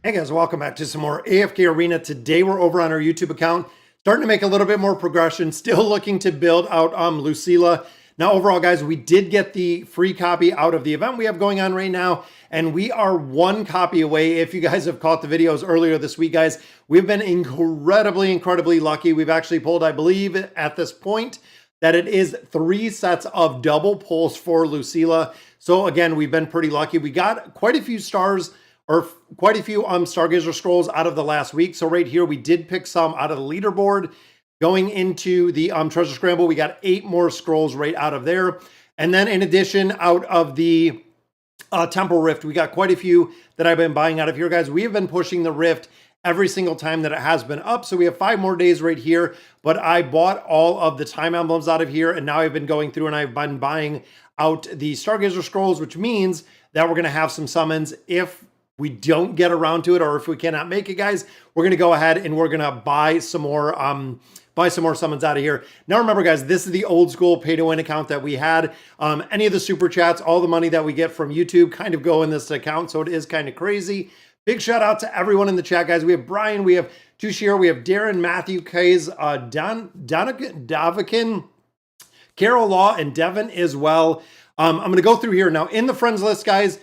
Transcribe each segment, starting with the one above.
Hey guys, welcome back to some more AFK Arena. Today we're over on our YouTube account, starting to make a little bit more progression, still looking to build out Lucilla. Now overall guys, we did get the free copy out of the event we have going on right now, and we are one copy away. If you guys have caught the videos earlier this week, guys, we've been incredibly lucky. We've actually pulled, I believe at this point, that it is 3 sets of double pulls for Lucilla. So again, we've been pretty lucky. We got quite a few stars, or quite a few Stargazer scrolls out of the last week. So right here, we did pick some out of the leaderboard. Going into the treasure scramble, we got 8 more scrolls right out of there. And then in addition, out of the Temple Rift, we got quite a few that I've been buying out of here, guys. We have been pushing the Rift every single time that it has been up. So we have 5 more days right here, but I bought all of the time emblems out of here, and now I've been going through and I've been buying out the Stargazer scrolls, which means that we're going to have some summons. If we don't get around to it, or if we cannot make it, guys, we're going to go ahead and we're going to buy some more summons out of here. Now remember, guys, this is the old school pay to win account that we had. Any of the super chats, all the money that we get from YouTube kind of go in this account, so it is kind of crazy. Big shout out to everyone in the chat, guys. We have Brian, we have Tushir, we have Darren, Matthew, Kays, Davakin, Carol Law, and Devin as well. I'm going to go through here now in the friends list, guys.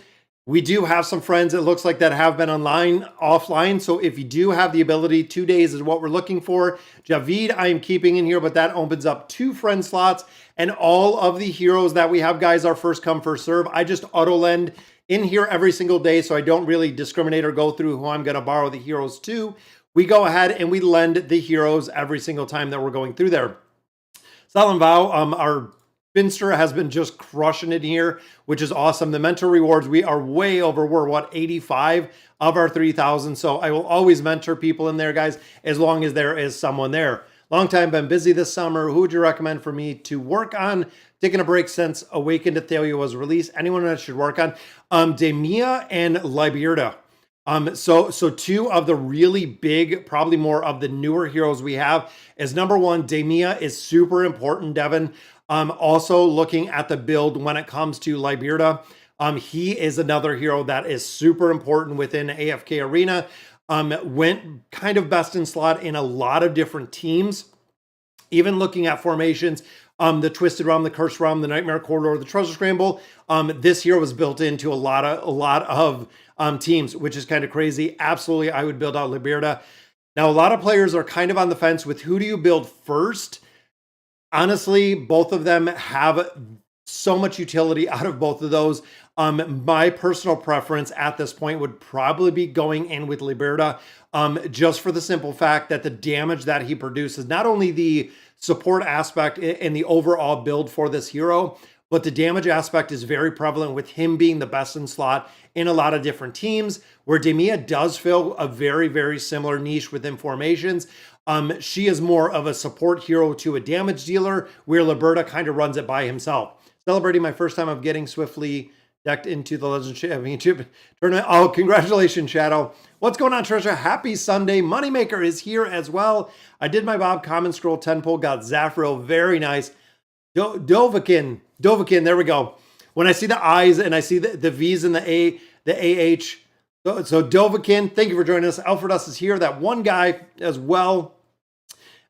We do have some friends, it looks like, that have been offline. So if you do have the ability, 2 days is what we're looking for. Javid, I am keeping in here, but that opens up 2 friend slots. And all of the heroes that we have, guys, are first come, first serve. I just auto lend in here every single day, so I don't really discriminate or go through who I'm going to borrow the heroes to. We go ahead and we lend the heroes every single time that we're going through there. Salam Vow, our Finster has been just crushing it here, which is awesome. The mentor rewards, we are way over. We're what, 85 of our 3,000. So I will always mentor people in there, guys, as long as there is someone there. Long time, been busy this summer. Who would you recommend for me to work on? Taking a break since Awakened to Thalia was released. Anyone that should work on? Demia and Liberta. So 2 of the really big, probably more of the newer heroes we have is number 1, Demia is super important, Devin. Also looking at the build when it comes to Liberta, he is another hero that is super important within AFK Arena. Went kind of best in slot in a lot of different teams. Even looking at formations, the Twisted Realm, the Cursed Realm, the Nightmare Corridor, the Treasure Scramble, this hero was built into a lot of teams, which is kind of crazy. Absolutely, I would build out Liberta. Now, a lot of players are kind of on the fence with who do you build first. Honestly, both of them have so much utility out of both of those. My personal preference at this point would probably be going in with Liberta, just for the simple fact that the damage that he produces, not only the support aspect and the overall build for this hero, but the damage aspect is very prevalent with him being the best in slot in a lot of different teams, where Demia does fill a very similar niche within formations. She is more of a support hero to a damage dealer, where Liberta kind of runs it by himself. Celebrating my first time of getting swiftly decked into the Legends Championship tournament. Oh, congratulations, Shadow. What's going on, Treasure? Happy Sunday. Moneymaker is here as well. I did my Bob Common Scroll 10 pull, got Zafril. Very nice. Dovahkiin, there we go. When I see the I's and I see the V's and the AH. So Dovahkiin, thank you for joining us. Alfredus is here, that one guy as well.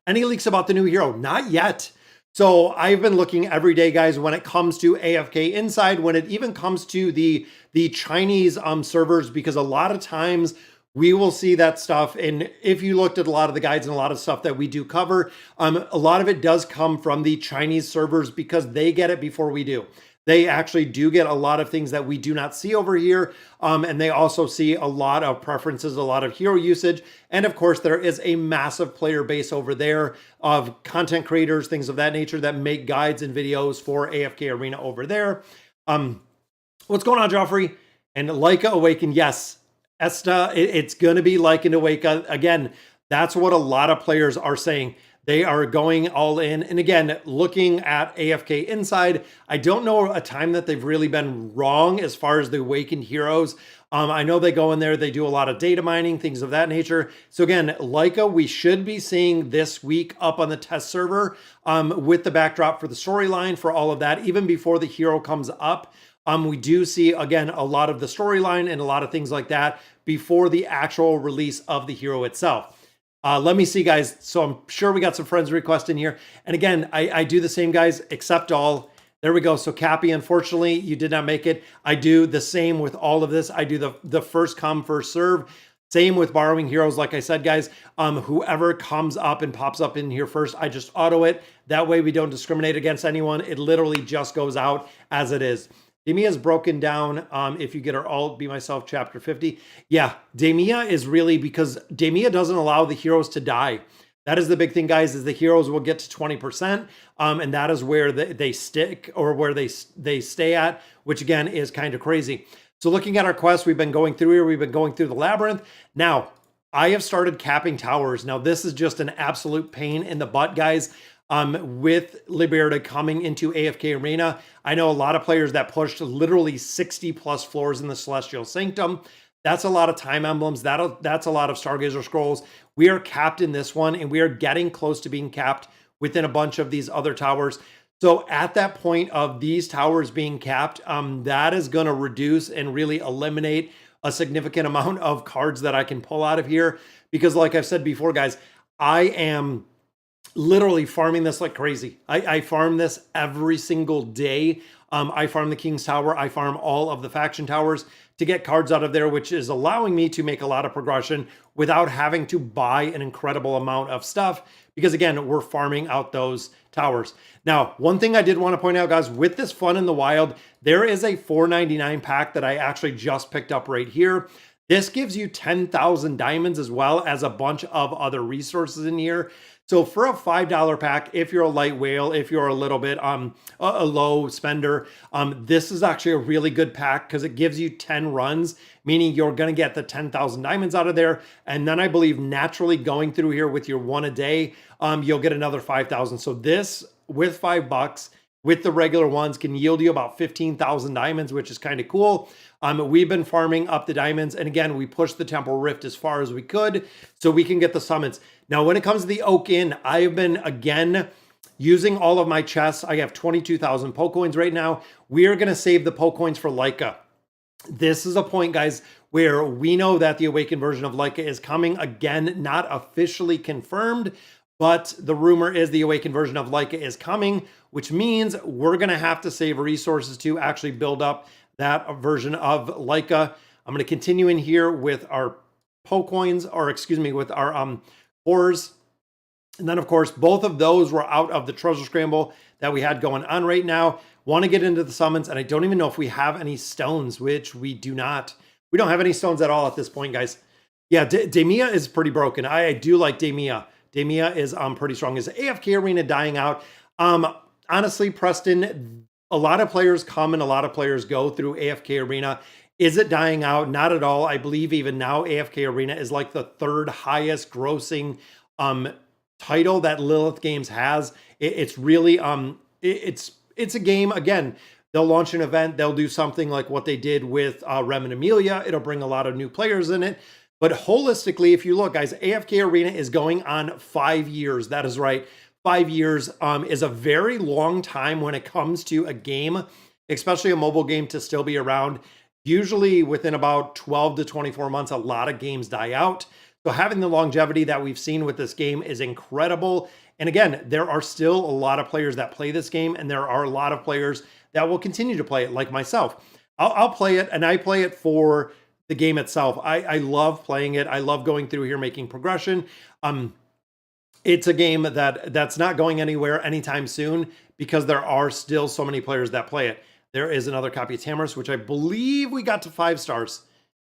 Any leaks about the new hero? Not yet. So I've been looking every day, guys, when it comes to AFK Inside, when it even comes to the Chinese servers, because a lot of times we will see that stuff. And if you looked at a lot of the guides and a lot of stuff that we do cover, a lot of it does come from the Chinese servers because they get it before we do. They actually do get a lot of things that we do not see over here. And they also see a lot of preferences, a lot of hero usage. And of course, there is a massive player base over there of content creators, things of that nature that make guides and videos for AFK Arena over there. What's going on, Joffrey? And Lyca Awakened, yes. Esta, it's going to be Lyca and Awaken. Again, that's what a lot of players are saying. They are going all in. And again, looking at AFK Inside, I don't know a time that they've really been wrong as far as the Awakened heroes. I know they go in there, they do a lot of data mining, things of that nature. So again, Lyca, we should be seeing this week up on the test server with the backdrop for the storyline, for all of that, even before the hero comes up. We do see, again, a lot of the storyline and a lot of things like that before the actual release of the hero itself. Let me see, guys. So I'm sure we got some friends request in here. And again, I do the same, guys, accept all. There we go. So Cappy, unfortunately, you did not make it. I do the same with all of this. I do the first come, first serve. Same with borrowing heroes. Like I said, guys, whoever comes up and pops up in here first, I just auto it. That way we don't discriminate against anyone. It literally just goes out as it is. Demia is broken down. If you get her alt, Be Myself, chapter 50. Yeah, Demia is really, because Demia doesn't allow the heroes to die. That is the big thing, guys, is the heroes will get to 20%. And that is where they stick, or where they stay at, which again is kind of crazy. So looking at our quest, we've been going through here. We've been going through the labyrinth. Now, I have started capping towers. Now, this is just an absolute pain in the butt, guys. With Liberta coming into AFK Arena, I know a lot of players that pushed literally 60 plus floors in the Celestial Sanctum. That's a lot of time emblems. That's a lot of Stargazer scrolls. We are capped in this one, and we are getting close to being capped within a bunch of these other towers. So at that point of these towers being capped, that is going to reduce and really eliminate a significant amount of cards that I can pull out of here. Because like I've said before, guys, I am literally farming this like crazy. I farm this every single day. I farm the King's Tower. I farm all of the faction towers to get cards out of there, which is allowing me to make a lot of progression without having to buy an incredible amount of stuff. Because again, we're farming out those towers. Now, one thing I did want to point out, guys, with this Fun in the Wild, there is a $4.99 pack that I actually just picked up right here. This gives you 10,000 diamonds as well as a bunch of other resources in here. So for a $5 pack, if you're a light whale, if you're a little bit a low spender, this is actually a really good pack because it gives you 10 runs, meaning you're going to get the 10,000 diamonds out of there. And then I believe naturally going through here with your one a day, you'll get another 5,000. So this with $5 with the regular ones can yield you about 15,000 diamonds, which is kind of cool. We've been farming up the diamonds. And again, we pushed the Temporal Rift as far as we could so we can get the summons. Now, when it comes to the Oak Inn, I've been, again, using all of my chests. I have 22,000 Pokecoins right now. We are going to save the Pokecoins for Lyca. This is a point, guys, where we know that the Awakened version of Lyca is coming. Again, not officially confirmed, but the rumor is the Awakened version of Lyca is coming, which means we're going to have to save resources to actually build up that version of Lyca. I'm going to continue in here with our Pokecoins, or excuse me, with our ores. And then, of course, both of those were out of the treasure scramble that we had going on right now. Want to get into the summons, and I don't even know if we have any stones, which we do not. We don't have any stones at all at this point, guys. Yeah, Demia is pretty broken. I do like Demia. Demia is pretty strong. Is AFK Arena dying out? Honestly, Preston, a lot of players come and a lot of players go through AFK Arena. Is it dying out? Not at all. I believe even now AFK Arena is like the third highest grossing title that Lilith Games has. It's really it's a game. Again, they'll launch an event. They'll do something like what they did with Rem and Amelia. It'll bring a lot of new players in it. But holistically, if you look, guys, AFK Arena is going on 5 years. That is right. 5 years is a very long time when it comes to a game, especially a mobile game, to still be around. Usually within about 12 to 24 months, a lot of games die out. So having the longevity that we've seen with this game is incredible. And again, there are still a lot of players that play this game, and there are a lot of players that will continue to play it, like myself. I'll play it, and I play it for the game itself. I love playing it. I love going through here, making progression. It's a game that's not going anywhere anytime soon because there are still so many players that play it. There is another copy of Tamarisk, which I believe we got to 5 stars.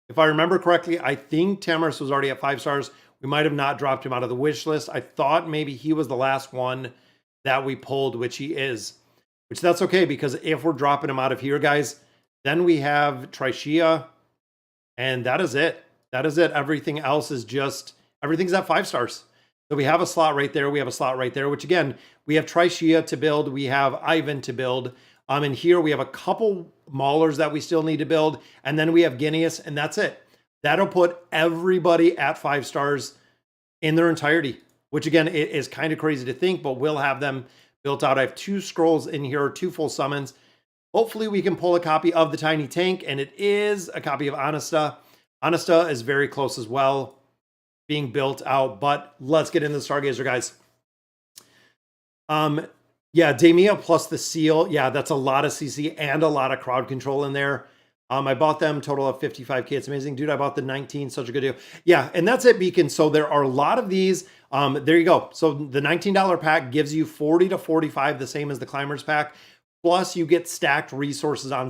If I remember correctly, I think Tamarisk was already at 5 stars. We might have not dropped him out of the wish list. I thought maybe he was the last one that we pulled, which he is. Which that's okay, because if we're dropping him out of here, guys, then we have Trichia, and that is it. That is it. Everything else is just, everything's at 5 stars. So we have a slot right there. We have a slot right there, which again, we have Trichia to build. We have Ivan to build. And here we have a couple Maulers that we still need to build. And then we have Guineas, and that's it. That'll put everybody at 5 stars in their entirety, which again, it is kind of crazy to think, but we'll have them built out. I have 2 scrolls in here, 2 full summons. Hopefully we can pull a copy of the Tiny Tank, and it is a copy of Honesta. Honesta is very close as well, being built out, but let's get into the Stargazer, guys. Yeah, Damia plus the seal. Yeah, that's a lot of CC and a lot of crowd control in there. I bought them total of 55K. It's amazing. Dude, I bought the 19, such a good deal. Yeah, and that's it, Beacon. So there are a lot of these. There you go. So the $19 pack gives you 40 to 45, the same as the Climbers pack. Plus you get stacked resources on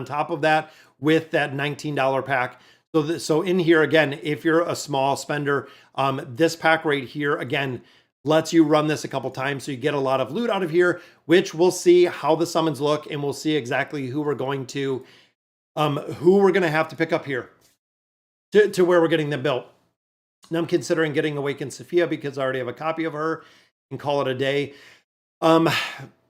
top of that with that $19 pack. So in here, again, if you're a small spender, this pack right here, again, lets you run this a couple times so you get a lot of loot out of here, which we'll see how the summons look, and we'll see exactly who we're going to have to pick up here to where we're getting them built. Now I'm considering getting Awakened Sophia because I already have a copy of her and call it a day.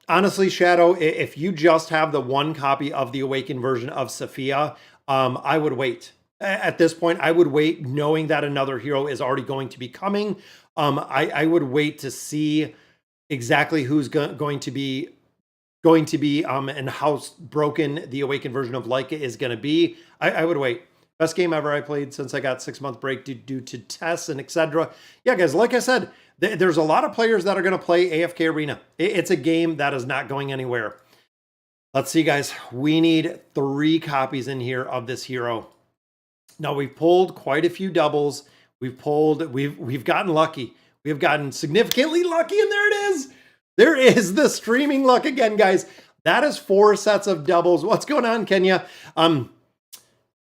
Honestly, Shadow, if you just have the one copy of the Awakened version of Sophia, I would wait. At this point, I would wait knowing that another hero is already going to be coming. I would wait to see exactly who's going to be and how broken the Awakened version of Lyca is going to be. I would wait. Best game ever I played since I got 6-month break due to tests and etc. Yeah, guys, like I said, there's a lot of players that are going to play AFK Arena. It's a game that is not going anywhere. Let's see, guys. We need 3 copies in here of this hero. Now, we've pulled quite a few doubles. We've gotten lucky. We've gotten significantly lucky, and there it is. There is the streaming luck again, guys. That is 4 sets of doubles. What's going on, Kenya?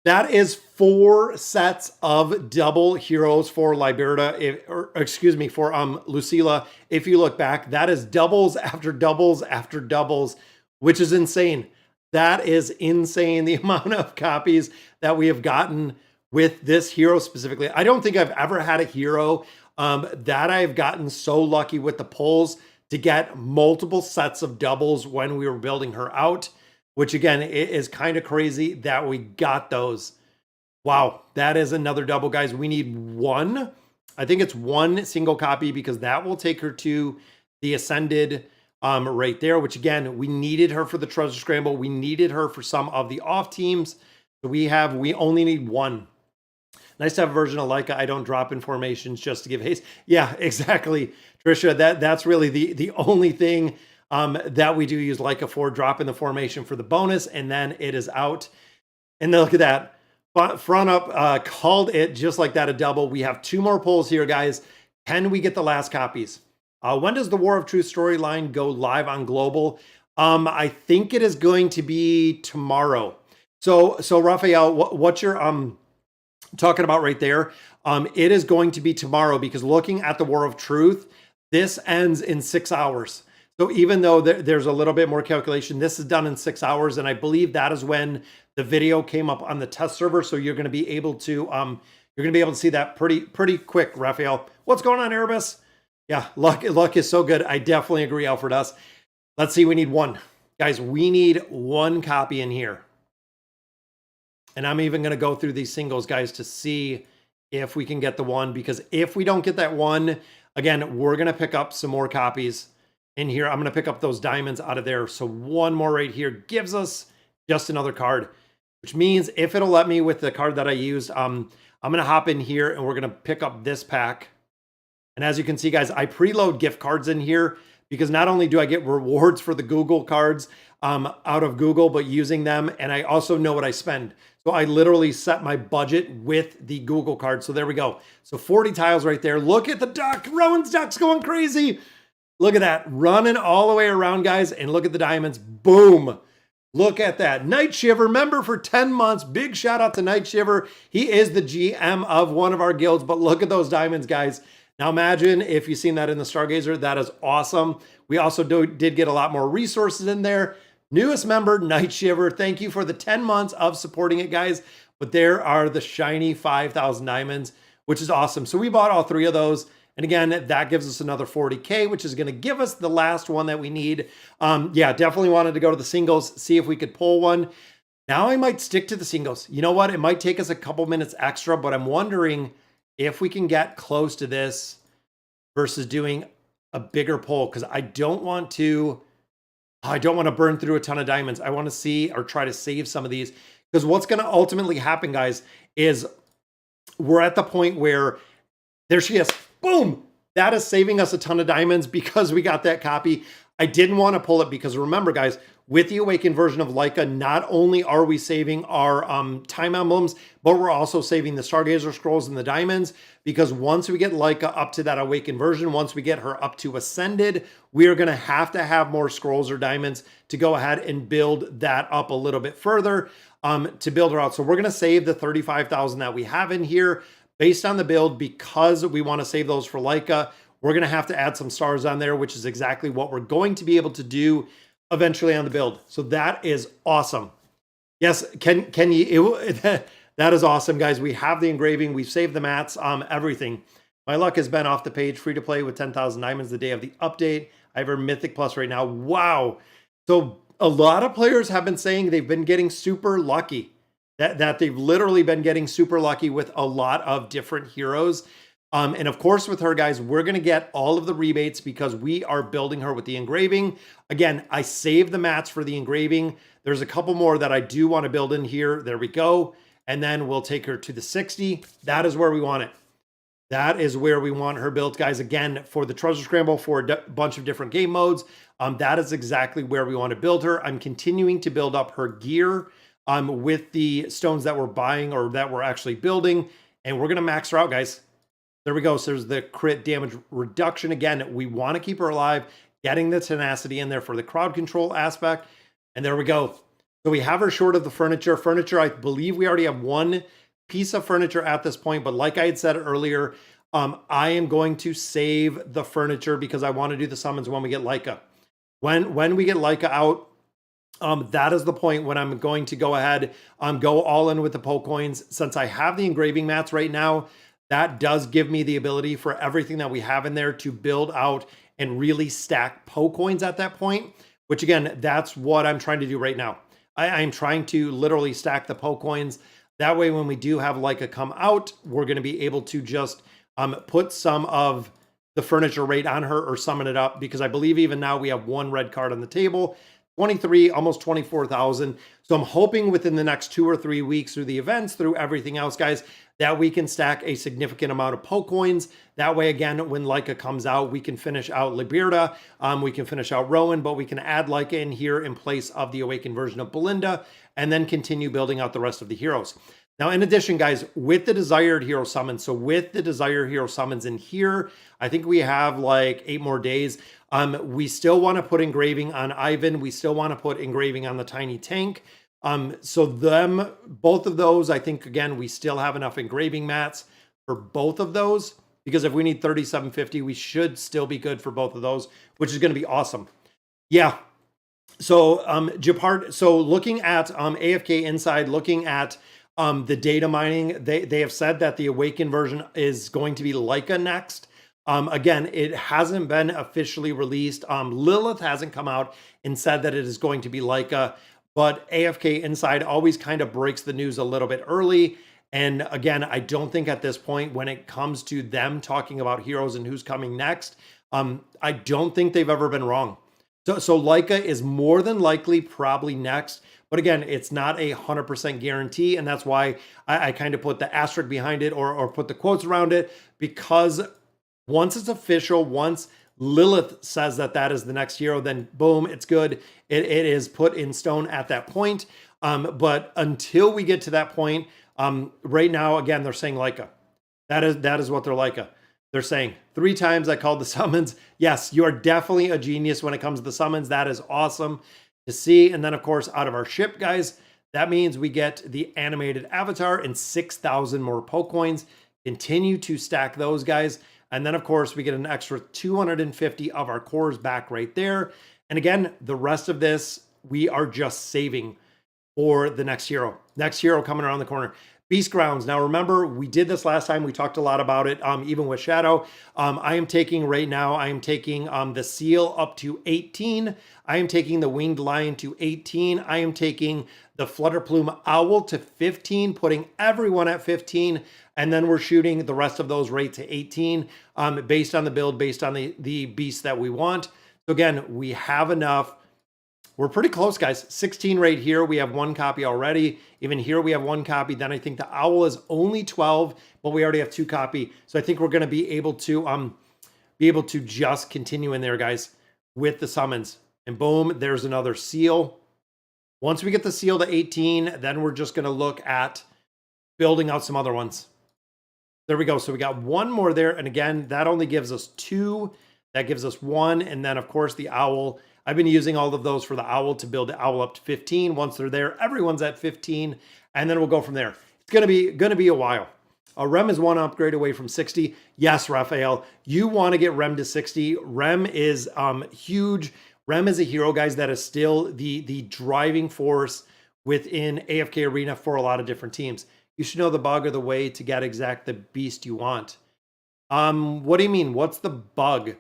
That is 4 sets of double heroes for Liberta, for Lucilla. If you look back, that is doubles after doubles after doubles, which is insane. That is insane, the amount of copies that we have gotten with this hero specifically. I don't think I've ever had a hero that I've gotten so lucky with the pulls to get multiple sets of doubles when we were building her out, which again, it is kind of crazy that we got those. Wow, that is another double, guys. We need 1. I think it's 1 single copy because that will take her to the Ascended right there, which again, we needed her for the Treasure Scramble. We needed her for some of the off teams. So we only need 1. Nice to have a version of Lyca. I don't drop in formations just to give haste. Yeah, exactly, Trisha. That's really the only thing that we do use Lyca for. Drop in the formation for the bonus, and then it is out. And then look at that. Front up called it just like that, a double. We have 2 more pulls here, guys. Can we get the last copies? When does the War of Truth storyline go live on Global? I think it is going to be tomorrow. So Raphael, what you're talking about right there, it is going to be tomorrow because looking at the War of Truth, this ends in 6 hours. So even though there's a little bit more calculation, this is done in 6 hours, and I believe that is when the video came up on the test server. So you're going to be able to see that pretty quick, Raphael. What's going on, Erebus? Yeah, luck is so good. I definitely agree, Alfred S. Let's see, we need 1. Guys, we need 1 copy in here. And I'm even going to go through these singles, guys, to see if we can get the 1. Because if we don't get that 1, again, we're going to pick up some more copies in here. I'm going to pick up those diamonds out of there. So 1 more right here gives us just another card, which means if it'll let me with the card that I used, I'm going to hop in here and we're going to pick up this pack. And as you can see, guys, I preload gift cards in here because not only do I get rewards for the Google cards out of Google, but using them, and I also know what I spend. So I literally set my budget with the Google card. So there we go. So 40 tiles right there. Look at the duck. Rowan's duck's going crazy. Look at that. Running all the way around, guys. And look at the diamonds. Boom. Look at that. Night Shiver, member for 10 months. Big shout out to Night Shiver. He is the GM of one of our guilds, but look at those diamonds, guys. Now imagine if you've seen that in the Stargazer. That is awesome. We also did get a lot more resources in there. Newest member, Night Shiver. Thank you for the 10 months of supporting it, guys. But there are the shiny 5,000 diamonds, which is awesome. So we bought all 3 of those. And again, that gives us another 40K, which is going to give us the last one that we need. Yeah, definitely wanted to go to the singles, see if we could pull one. Now I might stick to the singles. You know what? It might take us a couple minutes extra, but I'm wondering if we can get close to this versus doing a bigger pull, because I don't want to burn through a ton of diamonds. I want to see or try to save some of these, Because what's going to ultimately happen, guys, is we're at the point where there she is. Boom! That is saving us a ton of diamonds because we got that copy. I didn't want to pull it because remember, guys, with the Awakened version of Lyca, not only are we saving our time emblems, but we're also saving the Stargazer scrolls and the diamonds, because once we get Lyca up to that Awakened version, once we get her up to Ascended, we are going to have more scrolls or diamonds to go ahead and build that up a little bit further to build her out. So we're going to save the 35,000 that we have in here based on the build because we want to save those for Lyca. We're going to have to add some stars on there, which is exactly what we're going to be able to do eventually on the build. So that is awesome. Yes, can you, that is awesome, guys. We have the engraving, we've saved the mats, everything. My luck has been off the page, free to play with 10,000 diamonds the day of the update. I have a Mythic Plus right now. Wow. So a lot of players have been saying they've been getting super lucky, that they've literally been getting super lucky with a lot of different heroes. And of course, with her, guys, we're going to get all of the rebates because we are building her with the engraving. Again, I saved the mats for the engraving. There's a couple more that I do want to build in here. There we go. And then we'll take her to the 60. That is where we want it. That is where we want her built, guys. Again, for the Treasure Scramble, for a bunch of different game modes, that is exactly where we want to build her. I'm continuing to build up her gear with the stones that we're buying or that we're actually building. And we're going to max her out, guys. There we go. So there's the crit damage reduction. Again, we want to keep her alive, getting the tenacity in there for the crowd control aspect. And there we go. So we have her short of the furniture. Furniture, I believe we already have one piece of furniture at this point. But like I had said earlier, I am going to save the furniture because I want to do the summons when we get Lyca. When we get Lyca out, that is the point when I'm going to go ahead, go all in with the Poke Coins. Since I have the engraving mats right now, that does give me the ability for everything that we have in there to build out and really stack Poke Coins at that point, which again, that's what I'm trying to do right now. I'm trying to literally stack the Poke Coins. That way, when we do have Lyca come out, we're going to be able to just put some of the furniture rate on her or summon it up, because I believe even now we have one red card on the table, 23, almost 24,000. So I'm hoping within the next 2 or 3 weeks through the events, through everything else, guys, that we can stack a significant amount of Poke Coins. That way, again, when Lyca comes out, we can finish out Liberta, we can finish out Rowan, but we can add Lyca in here in place of the Awakened version of Belinda, and then continue building out the rest of the heroes. Now, in addition, guys, with the desired hero summons, so with the desired hero summons in here, I think we have like 8 more days. We still want to put engraving on Ivan. We still want to put engraving on the Tiny Tank. So both of those, I think, again, we still have enough engraving mats for both of those, because if we need 3750, we should still be good for both of those, which is going to be awesome. Yeah. So, Japard, so looking at AFK Inside, looking at the data mining, they have said that the Awakened version is going to be Lyca next. Again, it hasn't been officially released. Lilith hasn't come out and said that it is going to be Lyca, but AFK Inside always kind of breaks the news a little bit early. And again, I don't think at this point, when it comes to them talking about heroes and who's coming next, I don't think they've ever been wrong. So Lyca is more than likely probably next. But again, it's not a 100% guarantee. And that's why I kind of put the asterisk behind it or put the quotes around it, because once it's official, once Lilith says that that is the next hero, then boom, it's good. It is put in stone at that point. But until we get to that point, right now, again, they're saying Lyca. That is what they're Lyca. They're saying 3 times I called the summons. Yes, you are definitely a genius when it comes to the summons. That is awesome to see. And then, of course, out of our ship, guys, that means we get the animated avatar and 6,000 more Poke Coins. Continue to stack those, guys. And then, of course, we get an extra 250 of our cores back right there. And again, the rest of this, we are just saving for the next hero. Next hero coming around the corner. Beast Grounds. Now, remember, we did this last time. We talked a lot about it, even with Shadow. I am taking right now, I am taking the Seal up to 18. I am taking the Winged Lion to 18. I am taking the Flutterplume Owl to 15, putting everyone at 15. And then we're shooting the rest of those right to 18, based on the build, based on the beast that we want. So again, we have enough. we're pretty close, guys. 16 right here. We have 1 copy already. Even here we have 1 copy. Then I think the owl is only 12, but we already have 2 copy. So I think we're going to be able to just continue in there, guys, with the summons. And boom, there's another seal. Once we get the seal to 18, then we're just going to look at building out some other ones. There we go. So we got 1 more there. And again, that only gives us 2. That gives us 1. And then, of course, the owl. I've been using all of those for the owl to build the owl up to 15. Once they're there, everyone's at 15. And then we'll go from there. It's going to be a while. Rem is 1 upgrade away from 60. Yes, Raphael, you want to get Rem to 60. Rem is huge. Rem is a hero, guys, that is still the driving force within AFK Arena for a lot of different teams. You should know the bug or the way to get exact the beast you want. What do you mean? What's the bug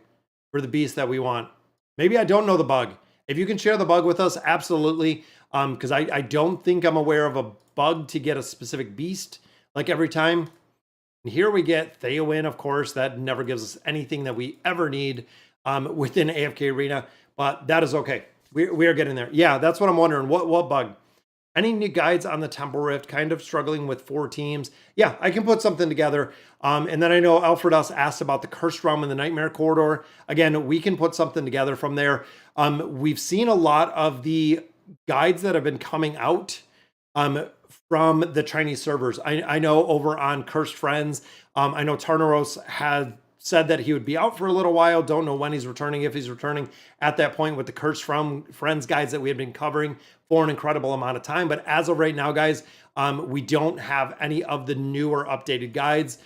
for the beast that we want? Maybe I don't know the bug. If you can share the bug with us, absolutely. Because I don't think I'm aware of a bug to get a specific beast like every time. And here we get Theowin, of course. That never gives us anything that we ever need within AFK Arena, but that is okay. We are getting there. Yeah, that's what I'm wondering. What bug? Any new guides on the Temple Rift? Kind of struggling with 4 teams. Yeah, I can put something together. And then I know Alfred us asked about the Cursed Realm and the Nightmare Corridor. Again, we can put something together from there. We've seen a lot of the guides that have been coming out from the Chinese servers. I know over on Cursed Friends, I know Tarnaros had said that he would be out for a little while. Don't know when he's returning, if he's returning at that point with the Cursed Friends guides that we had been covering for an incredible amount of time. But as of right now, guys, we don't have any of the newer updated guides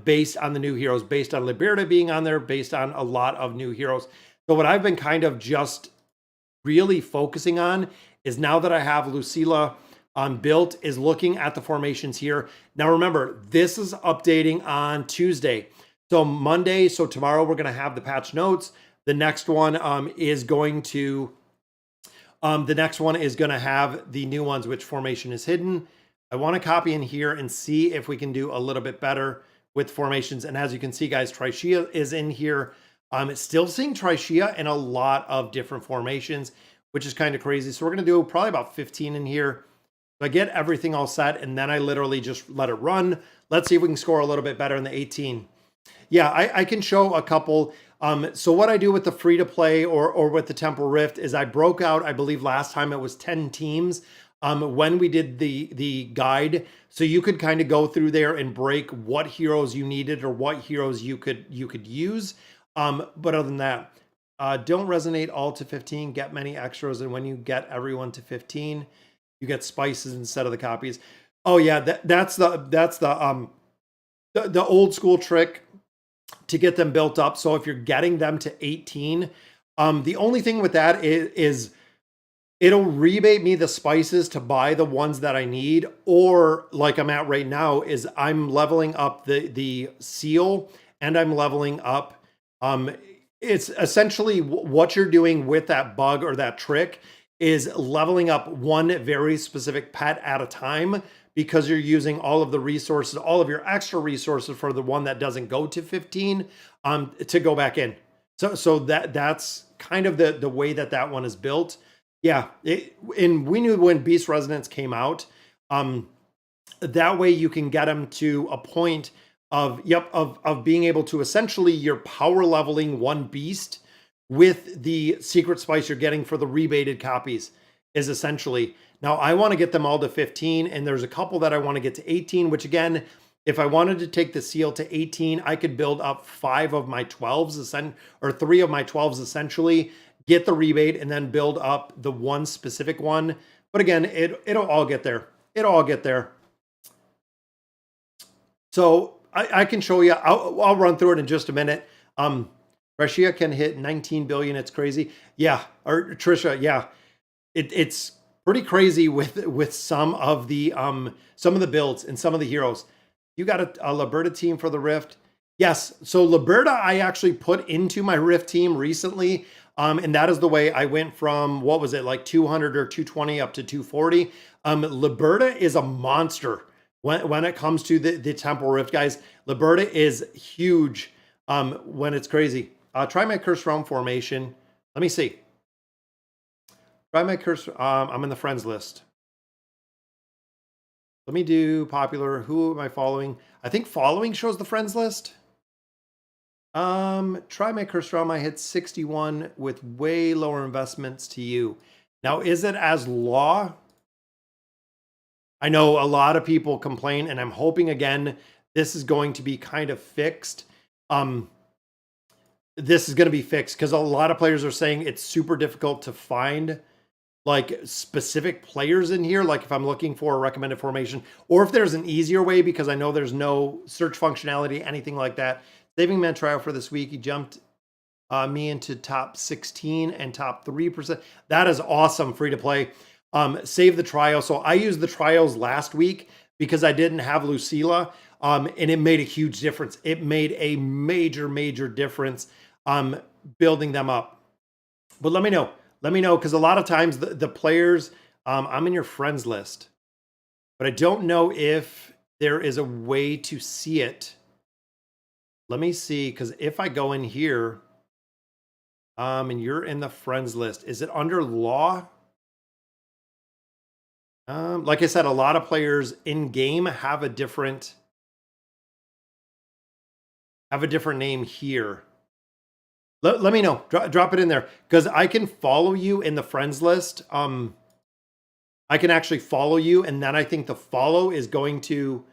based on the new heroes, based on Liberta being on there, based on a lot of new heroes. So what I've been kind of just really focusing on is now that I have Lucilla built, is looking at the formations here. Now remember, this is updating on Tuesday. So Monday, so tomorrow we're going to have the patch notes. The next one is going to have the new ones, which formation is hidden. I want to copy in here and see if we can do a little bit better with formations. And as you can see, guys, Trishia is in here. It's still seeing Trishia in a lot of different formations, which is kind of crazy. So we're going to do probably about 15 in here. So I get everything all set, and then I literally just let it run. Let's see if we can score a little bit better in the 18. Yeah, I can show a couple. So what I do with the free-to-play or with the Temple Rift is I broke out, I believe last time it was 10 teams when we did the guide. So you could kind of go through there and break what heroes you needed or what heroes you could use. But other than that, don't resonate all to 15, get many extras. And when you get everyone to 15, you get spices instead of the copies. Oh yeah, that's the old school trick to get them built up. So if you're getting them to 18, the only thing with that is it'll rebate me the spices to buy the ones that I need, or like I'm at right now is I'm leveling up the seal and I'm leveling up. It's essentially what you're doing with that bug or that trick is leveling up one very specific pet at a time, because you're using all of the resources, all of your extra resources for the one that doesn't go to 15 to go back in. So that's kind of the way that one is built. Yeah, and we knew when Beast Resonance came out, that way you can get them to a point of being able to essentially you're power leveling one beast with the secret spice you're getting for the rebated copies is essentially. Now I want to get them all to 15, and there's a couple that I want to get to 18, which again, if I wanted to take the seal to 18, I could build up 5 of my 12s or 3 of my 12s essentially, get the rebate, and then build up the one specific one. But again, it'll all get there. It'll all get there. So I can show you. I'll run through it in just a minute. Russia can hit 19 billion. It's crazy. Yeah. Or Trisha. Yeah. It's pretty crazy with some of the builds and some of the heroes. You got a Liberta team for the Rift. Yes. So Liberta, I actually put into my Rift team recently. And that is the way I went from, what was it, like 200 or 220 up to 240. Liberta is a monster when it comes to the Temple Rift, guys. Liberta is huge when it's crazy. Try my Cursed Realm formation. Let me see. Try my cursor. I'm in the friends list. Let me do popular. Who am I following? I think following shows the friends list. Try my cursor on my hit 61 with way lower investments to you. Now, is it as law? I know a lot of people complain, and I'm hoping again this is going to be kind of fixed. This is going to be fixed because a lot of players are saying it's super difficult to find like specific players in here. Like if I'm looking for a recommended formation, or if there's an easier way, because I know there's no search functionality, anything like that. Saving Man trial for this week. He jumped me into top 16 and top 3%. That is awesome. Free to play. Save the trial. So I used the trials last week because I didn't have Lucilla. And it made a huge difference. It made a major difference building them up. But let me know. Let me know, because a lot of times the players, I'm in your friends list, but I don't know if there is a way to see it. Let me see, because if I go in here, and you're in the friends list, is it under law? Like I said, a lot of players in game have a different name here. Let me know. Drop it in there, because I can follow you in the friends list. I can actually follow you, and then I think the follow is going to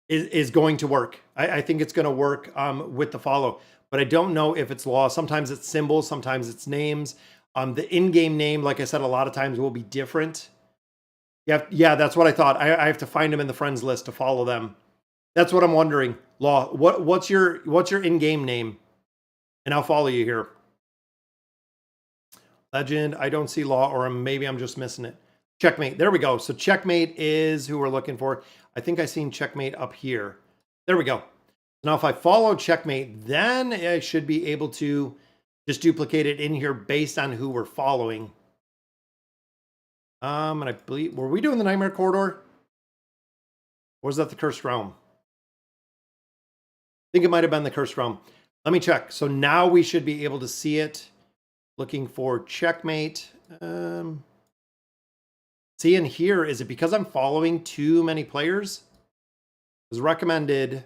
work. I think it's going to work with the follow, but I don't know if it's law. Sometimes it's symbols, sometimes it's names. The in-game name, like I said, a lot of times will be different. Yeah, that's what I thought. I have to find them in the friends list to follow them. That's what I'm wondering. Law, what's your in-game name? And I'll follow you here. Legend, I don't see law, or maybe I'm just missing it. Checkmate, there we go. So checkmate is who we're looking for. I think I seen checkmate up here. There we go. Now if I follow checkmate, then I should be able to just duplicate it in here based on who we're following. And I believe, were we doing the Nightmare Corridor? Or was that the Cursed Realm? I think it might have been the Cursed Realm. Let me check. So now we should be able to see it. Looking for checkmate. See in here, is it because I'm following too many players? It was recommended.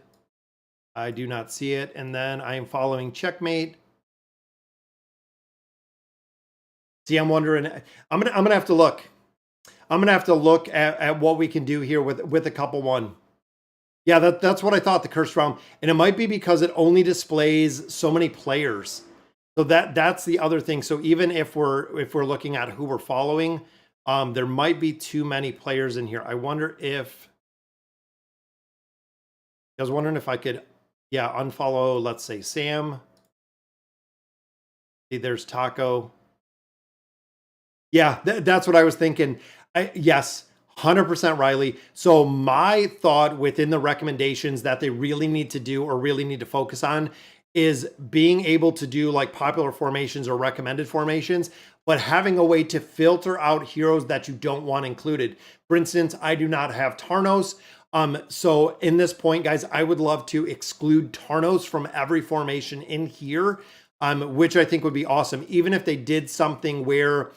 I do not see it. And then I am following checkmate. See, I'm wondering, I'm gonna have to look. I'm gonna have to look at what we can do here with a couple one. Yeah, that's what I thought, the Cursed Realm. And it might be because it only displays so many players. So that's the other thing. So even if we're looking at who we're following, there might be too many players in here. I wonder if I was wondering if I could, yeah, unfollow, let's say Sam. See, there's Taco. Yeah, that's what I was thinking. Yes, 100% Riley. So my thought within the recommendations that they really need to do or really need to focus on is being able to do like popular formations or recommended formations, but having a way to filter out heroes that you don't want included. For instance, I do not have Tarnos. So in this point, guys, I would love to exclude Tarnos from every formation in here, which I think would be awesome. Even if they did something where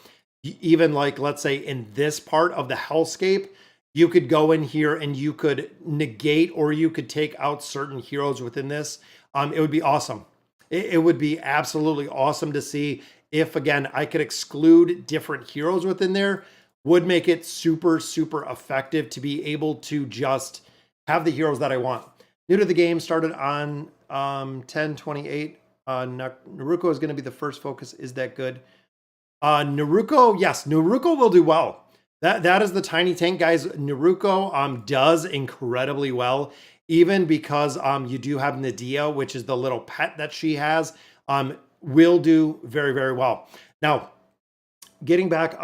even like, let's say in this part of the hellscape, you could go in here and you could negate or you could take out certain heroes within this. It would be awesome. It would be absolutely awesome to see if, again, I could exclude different heroes within there. Would make it super effective to be able to just have the heroes that I want. New to the game, started on 10/28. Naruko is going to be the first focus. Is that good? Naruko, yes, Naruko will do well. That is the tiny tank, guys. Naruko does incredibly well, even because you do have Nadia, which is the little pet that she has, will do very well. Now, getting back,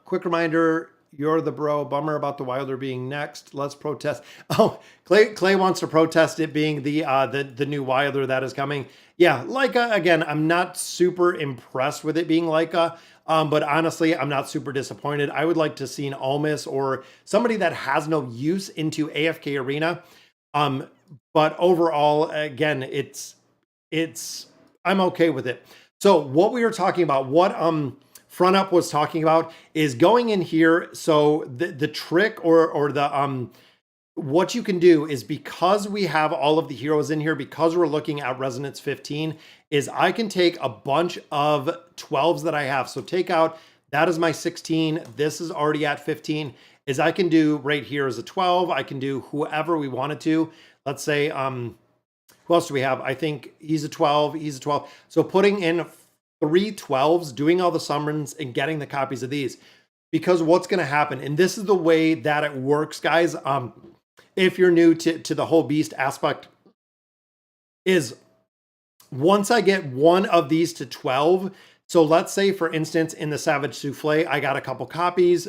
quick reminder, you're the bro. Bummer about the Wilder being next. Let's protest. Oh, Clay wants to protest it being the new Wilder that is coming. Yeah, Lyca, again, I'm not super impressed with it being Lyca, but honestly, I'm not super disappointed. I would like to see an Almas or somebody that has no use into AFK Arena. But overall, again, it's I'm okay with it. So what we were talking about, what Front Up was talking about is going in here. So the trick or the what you can do is, because we have all of the heroes in here, because we're looking at Resonance 15, is I can take a bunch of 12s that I have. So take out, that is my 16. This is already at 15. Is I can do right here as a 12. I can do whoever we wanted to. Let's say, who else do we have? I think he's a 12. He's a 12. So putting in 3 12s, doing all the summons and getting the copies of these. Because what's going to happen, and this is the way that it works, guys. If you're new to the whole beast aspect, is once I get one of these to 12, so let's say, for instance, in the Savage Souffle, I got a couple copies.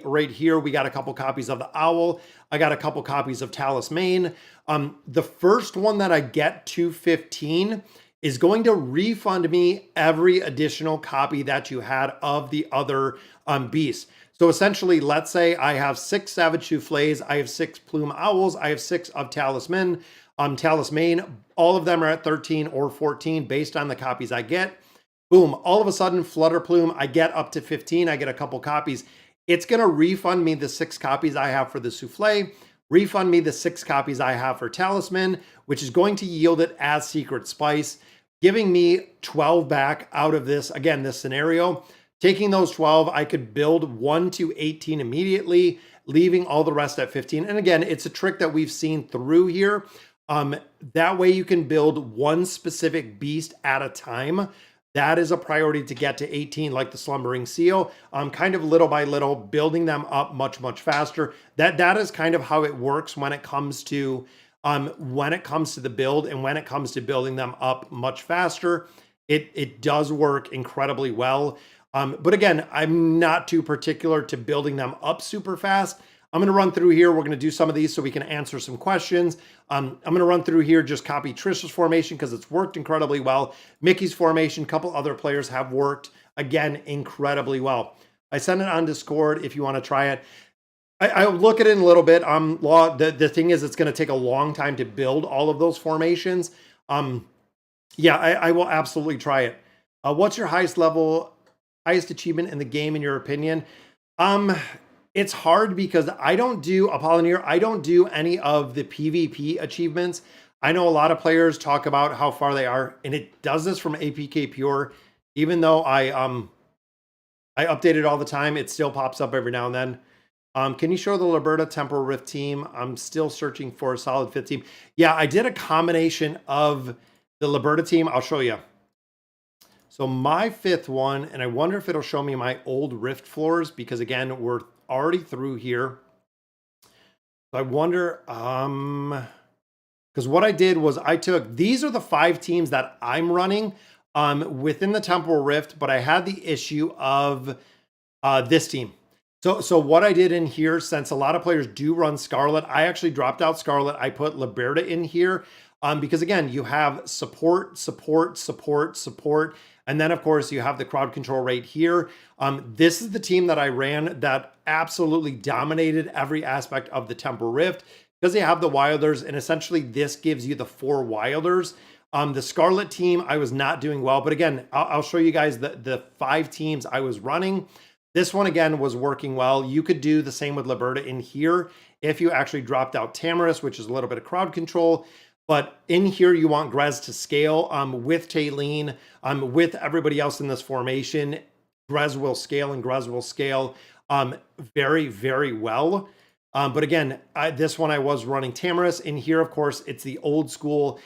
Right here, we got a couple copies of the Owl. I got a couple copies of Talisman. The first one that I get to 15 is going to refund me every additional copy that you had of the other beasts. So essentially, let's say I have 6 Savage Souffles, I have 6 Plume Owls, I have 6 of Talisman. All of them are at 13 or 14 based on the copies I get. Boom, all of a sudden, Flutter Plume, I get up to 15, I get a couple copies. It's gonna refund me the 6 copies I have for the Souffle, refund me the 6 copies I have for Talisman, which is going to yield it as Secret Spice, giving me 12 back out of this, again, this scenario. Taking those 12, I could build 1 to 18 immediately, leaving all the rest at 15. And again, it's a trick that we've seen through here. That way you can build one specific beast at a time. That is a priority to get to 18, like the Slumbering Seal. Kind of little by little, building them up much, much faster. That is kind of how it works when it comes to the build, and when it comes to building them up much faster. It does work incredibly well. But again, I'm not too particular to building them up super fast. I'm going to run through here. We're going to do some of these so we can answer some questions. I'm going to run through here, just copy Trish's formation because it's worked incredibly well. Mickey's formation, a couple other players have worked, again, incredibly well. I sent it on Discord if you want to try it. I'll look at it in a little bit. Law. The thing is, it's going to take a long time to build all of those formations. Yeah, I will absolutely try it. What's your highest achievement in the game, in your opinion? It's hard because I don't do Apollinaire. I don't do any of the PvP achievements. I know a lot of players talk about how far they are, and it does this from APK Pure. Even though I update it all the time, it still pops up every now and then. Can you show the Liberta Temporal Rift team? I'm still searching for a solid 5th team. Yeah, I did a combination of the Liberta team. I'll show you. So my 5th one, and I wonder if it'll show me my old Rift floors, because again, we're already through here. I wonder, because what I did was these are the 5 teams that I'm running within the Temporal Rift, but I had the issue of this team. So what I did in here, since a lot of players do run Scarlet, I actually dropped out Scarlet. I put Liberta in here because again, you have support, and then of course you have the crowd control right here. This is the team that I ran that absolutely dominated every aspect of the Temporal Rift because they have the Wilders, and essentially this gives you the 4 Wilders. The Scarlet team, I was not doing well, but again, I'll show you guys the 5 teams I was running. This one, again, was working well. You could do the same with Liberta in here if you actually dropped out Tamaris, which is a little bit of crowd control. But in here, you want Grez to scale with Taylene, with everybody else in this formation. Grez will scale, and Grez will scale very, very well. But again, this one I was running Tamaris. In here, of course, it's the old school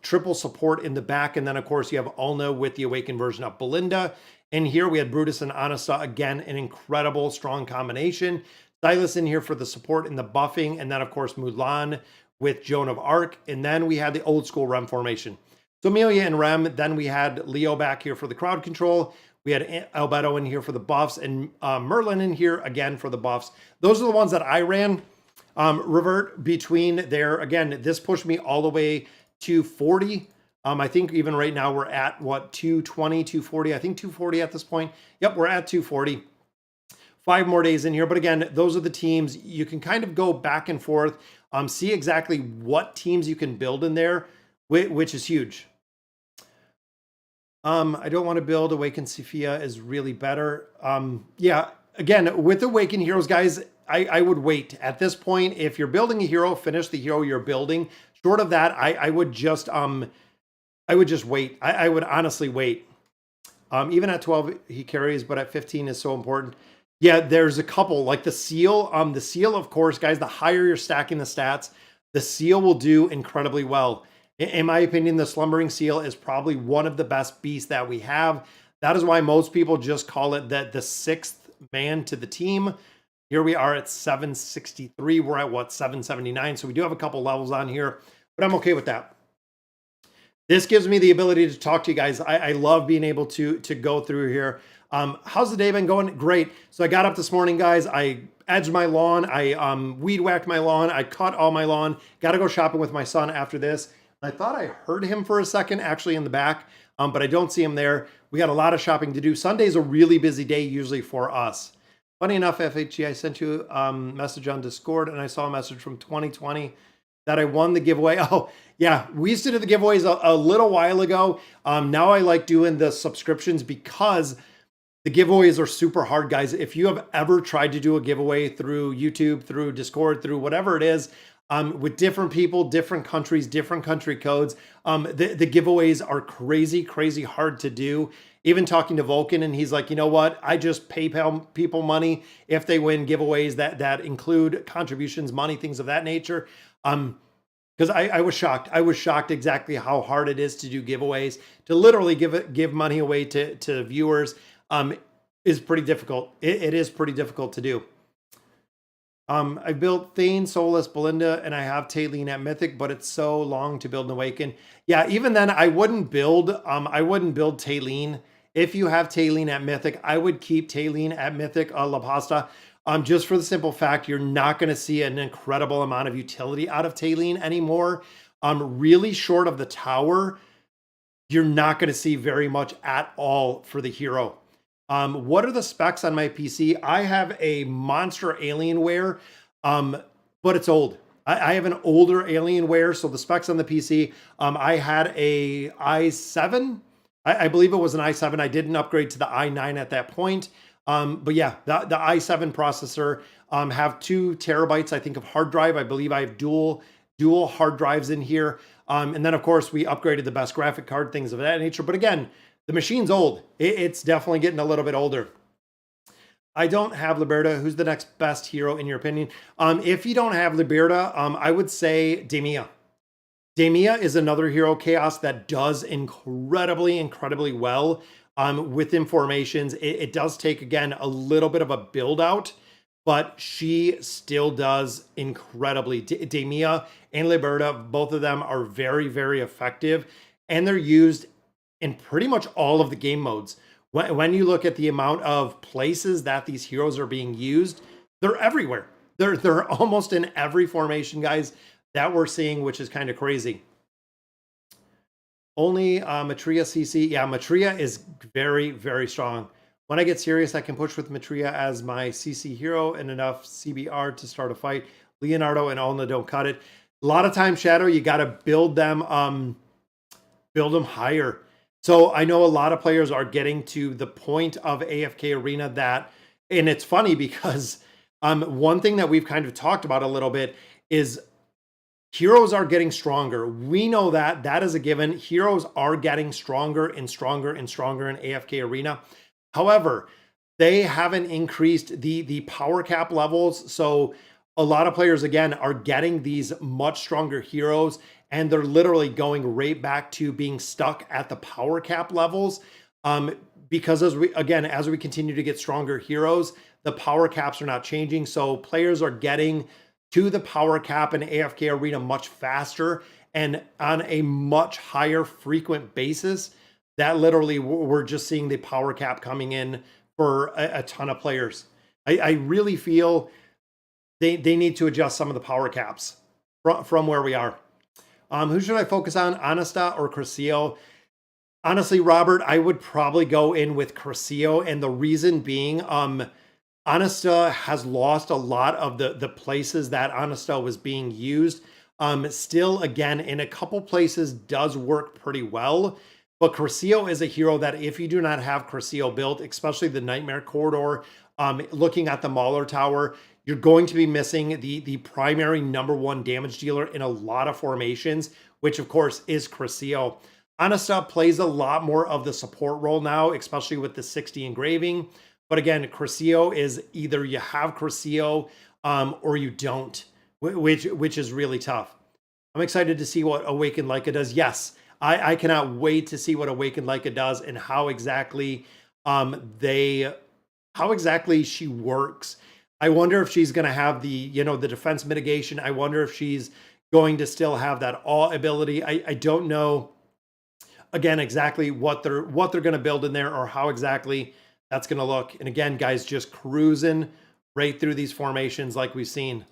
triple support in the back. And then, of course, you have Ulna with the Awakened version of Belinda. In here, we had Brutus and Anasa, again, an incredible, strong combination. Silas in here for the support and the buffing. And then, of course, Mulan with Joan of Arc. And then we had the old school Rem formation. So Amelia and Rem. Then we had Leo back here for the crowd control. We had Albedo in here for the buffs. And Merlin in here, again, for the buffs. Those are the ones that I ran. Revert between there. Again, this pushed me all the way to 40. I think even right now we're at, what, 220, 240? I think 240 at this point. Yep, we're at 240. 5 more days in here. But again, those are the teams. You can kind of go back and forth, see exactly what teams you can build in there, which is huge. I don't want to build Awakened Sophia is really better. Yeah, again, with Awakened Heroes, guys, I would wait. At this point, if you're building a hero, finish the hero you're building. Short of that, I would just wait. I would honestly wait. Even at 12, he carries, but at 15 is so important. Yeah, there's a couple like the seal. The seal, of course, guys, the higher you're stacking the stats, the seal will do incredibly well. In my opinion, the slumbering seal is probably one of the best beasts that we have. That is why most people just call it the sixth man to the team. Here we are at 763. We're at what, 779? So we do have a couple levels on here, but I'm okay with that. This gives me the ability to talk to you guys. I love being able to go through here. How's the day been going? Great. So I got up this morning, guys. I edged my lawn. I weed whacked my lawn. I cut all my lawn. Got to go shopping with my son after this. I thought I heard him for a second, actually in the back, but I don't see him there. We got a lot of shopping to do. Sunday's a really busy day usually for us. Funny enough, FHG, I sent you a message on Discord, and I saw a message from 2020 that I won the giveaway. Oh, yeah, we used to do the giveaways a little while ago. Now I like doing the subscriptions because the giveaways are super hard, guys. If you have ever tried to do a giveaway through YouTube, through Discord, through whatever it is, with different people, different countries, different country codes, the giveaways are crazy, crazy hard to do. Even talking to Vulcan, and he's like, you know what? I just PayPal people money if they win giveaways that include contributions, money, things of that nature. Because I was shocked. I was shocked exactly how hard it is to do giveaways. To literally give money away to viewers is pretty difficult. It is pretty difficult to do. I built Thane, Solus, Belinda, and I have Taylene at Mythic, but it's so long to build an Awaken. Yeah, even then, I wouldn't build Taylene. If you have Taylene at Mythic, I would keep Taylene at Mythic La Pasta. Just for the simple fact, you're not going to see an incredible amount of utility out of Taylene anymore. Really short of the tower, you're not going to see very much at all for the hero. What are the specs on my PC? I have a monster Alienware, but it's old. I have an older Alienware, so the specs on the PC, I had a i7. I believe it was an i7. I didn't upgrade to the i9 at that point. But yeah, the i7 processor, have 2 terabytes, I think, of hard drive. I believe I have dual hard drives in here. And then of course we upgraded the best graphic card, things of that nature. But again, the machine's old. It's definitely getting a little bit older. I don't have Liberta. Who's the next best hero in your opinion? If you don't have Liberta, I would say Demia. Demia is another hero chaos that does incredibly well. With informations, it does take, again, a little bit of a build out, but she still does incredibly. Demia and Liberta, both of them are very effective, and they're used in pretty much all of the game modes. When you look at the amount of places that these heroes are being used, they're everywhere. They're almost in every formation, guys, that we're seeing, which is kind of crazy. Only Matria CC. Yeah, Matria is very strong. When I get serious, I can push with Matria as my CC hero and enough CBR to start a fight. Leonardo and Olna don't cut it. A lot of times, Shadow, you got to build them higher. So I know a lot of players are getting to the point of AFK Arena that, and it's funny because one thing that we've kind of talked about a little bit is heroes are getting stronger. We know that is a given. Heroes are getting stronger and stronger in AFK Arena. However, they haven't increased the power cap levels. So a lot of players, again, are getting these much stronger heroes, and they're literally going right back to being stuck at the power cap levels. Because as we continue to get stronger heroes, the power caps are not changing. So players are getting to the power cap in AFK Arena much faster and on a much higher frequent basis. That literally, we're just seeing the power cap coming in for a ton of players. I really feel they need to adjust some of the power caps from where we are. Who should I focus on, Anasta or Crescio? Honestly, Robert, I would probably go in with Crescio, and the reason being, Anasta has lost a lot of the places that Anasta was being used. Still, again, in a couple places does work pretty well, But Crescio is a hero that if you do not have Crescio built, especially the Nightmare Corridor, looking at the Mauler Tower, you're going to be missing the primary #1 damage dealer in a lot of formations, which of course is Crescio. Anasta plays a lot more of the support role now, especially with the 60 engraving. But again, Crescio is either you have Crescio or you don't, which is really tough. I'm excited to see what Awakened Lyca does. Yes, I cannot wait to see what Awakened Lyca does and how exactly she works. I wonder if she's going to have the defense mitigation. I wonder if she's going to still have that awe ability. I don't know again exactly what they're going to build in there or how exactly that's going to look. And again, guys, just cruising right through these formations like we've seen.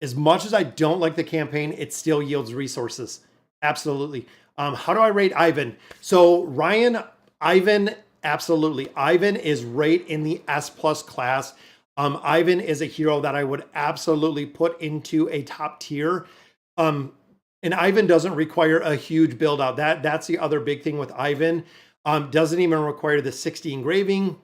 As much as I don't like the campaign, it still yields resources. Absolutely. How do I rate Ivan? So Ivan, absolutely. Ivan is right in the S+ class. Ivan is a hero that I would absolutely put into a top tier. And Ivan doesn't require a huge build out. That's the other big thing with Ivan. Doesn't even require the 60 engraving.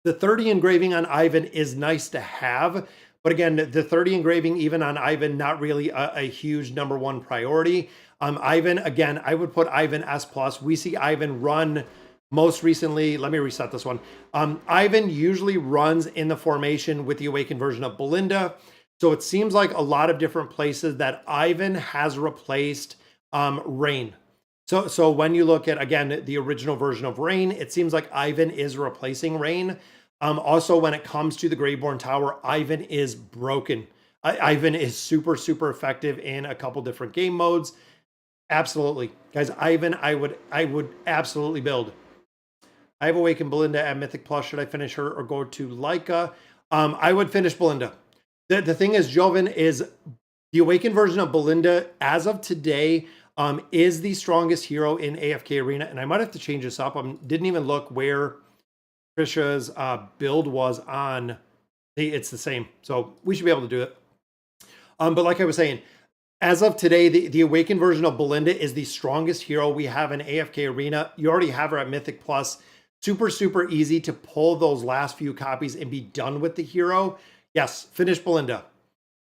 The 30 engraving on Ivan is nice to have. But again, the 30 engraving, even on Ivan, not really a huge #1 priority. Ivan, again, I would put Ivan S+. We see Ivan run most recently. Let me reset this one. Ivan usually runs in the formation with the Awakened version of Belinda. So it seems like a lot of different places that Ivan has replaced Rain. So when you look at, again, the original version of Rain, it seems like Ivan is replacing Rain. Also, when it comes to the Graveborn Tower, Ivan is broken. Ivan is super, super effective in a couple different game modes. Absolutely. Guys, Ivan, I would absolutely build. I have Awakened Belinda at Mythic Plus. Should I finish her or go to Lyca? I would finish Belinda. The thing is, Joven, is the Awakened version of Belinda, as of today, is the strongest hero in AFK Arena. And I might have to change this up. I didn't even look where Trisha's build was on. It's the same, so we should be able to do it. But like I was saying, as of today, the Awakened version of Belinda is the strongest hero we have in AFK Arena. You already have her at Mythic Plus. Super, super easy to pull those last few copies and be done with the hero. Yes, finish Belinda.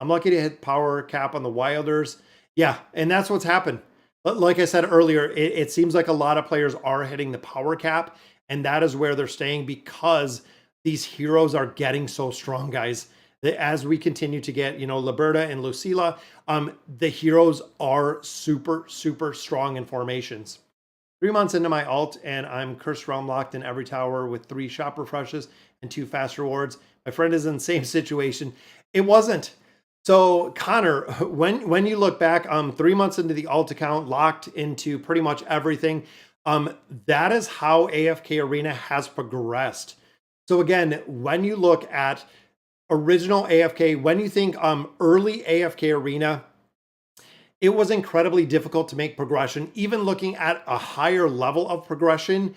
I'm lucky to hit power cap on the Wilders. Yeah, and that's what's happened. Like I said earlier, it seems like a lot of players are hitting the power cap. And that is where they're staying because these heroes are getting so strong, guys. As we continue to get, Liberta and Lucilla, the heroes are super, super strong in formations. 3 months into my alt, and I'm Cursed Realm locked in every tower with 3 shop refreshes and 2 fast rewards. My friend is in the same situation. It wasn't. So Connor, when you look back, 3 months into the alt account, locked into pretty much everything, that is how AFK Arena has progressed. So again, when you look at original AFK, when you think early AFK Arena, it was incredibly difficult to make progression. Even looking at a higher level of progression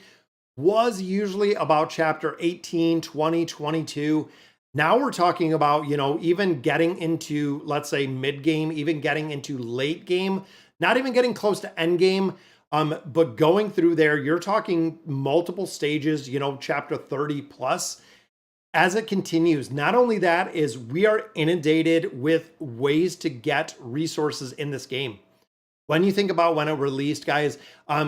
was usually about chapter 18, 20, 22. Now we're talking about, even getting into, let's say, mid game, even getting into late game, not even getting close to end game. But going through there, you're talking multiple stages, chapter 30 plus. As it continues, not only that is we are inundated with ways to get resources in this game. When you think about when it released, guys,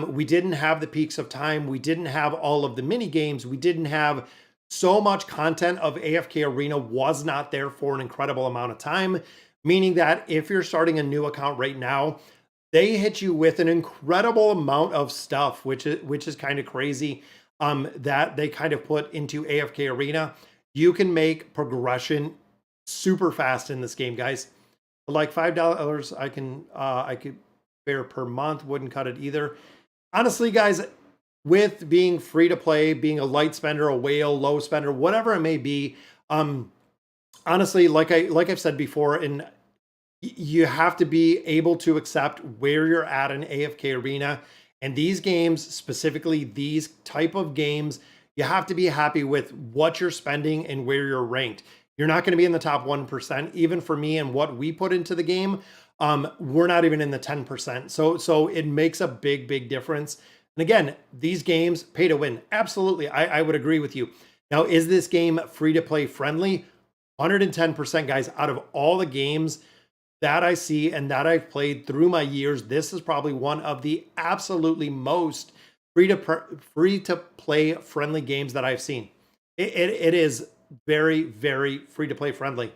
we didn't have the peaks of time. We didn't have all of the mini games. We didn't have so much content of AFK Arena was not there for an incredible amount of time, meaning that if you're starting a new account right now, they hit you with an incredible amount of stuff, which is kind of crazy, that they kind of put into AFK Arena. You can make progression super fast in this game, guys. Like $5, I could bear per month, wouldn't cut it either. Honestly, guys, with being free to play, being a light spender, a whale, low spender, whatever it may be, honestly, like I've said before, and you have to be able to accept where you're at in AFK Arena. And these games, specifically these type of games, you have to be happy with what you're spending and where you're ranked. You're not going to be in the top 1%, even for me and what we put into the game. we're not even in the 10%. So it makes a big difference. And again, these games pay to win. Absolutely. I would agree with you. Now, is this game free to play friendly? 110%, guys. Out of all the games that I see and that I've played through my years, this is probably one of the absolutely most free to play friendly games that I've seen. It is very free to play friendly.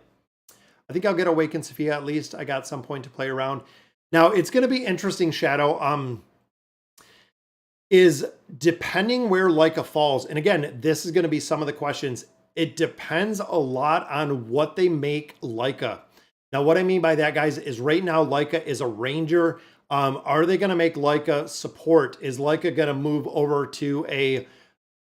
I think I'll get Awakened Sophia at least. I got some point to play around. Now it's going to be interesting, Shadow. Is depending where Lyca falls, and again, this is going to be some of the questions. It depends a lot on what they make Lyca. Now, what I mean by that, guys, is right now Lyca is a ranger. Are they going to make Lyca support? Is Lyca going to move over to a,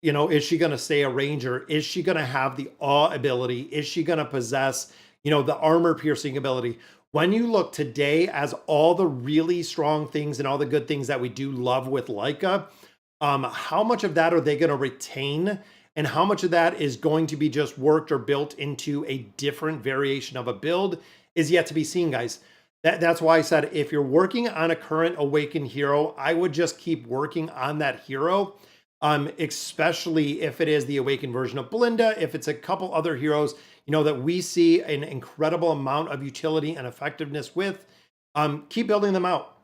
is she going to stay a ranger? Is she going to have the awe ability? Is she going to possess, the armor piercing ability? When you look today as all the really strong things and all the good things that we do love with Lyca, how much of that are they going to retain? And how much of that is going to be just worked or built into a different variation of a build is yet to be seen, guys. That's why I said, if you're working on a current Awakened hero, I would just keep working on that hero, especially if it is the Awakened version of Belinda, if it's a couple other heroes, that we see an incredible amount of utility and effectiveness with, keep building them out.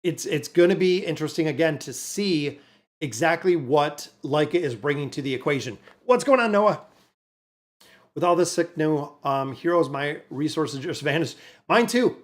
It's going to be interesting, again, to see exactly what Lyca is bringing to the equation. What's going on, Noah? With all this sick new heroes, my resources just vanished. Mine too.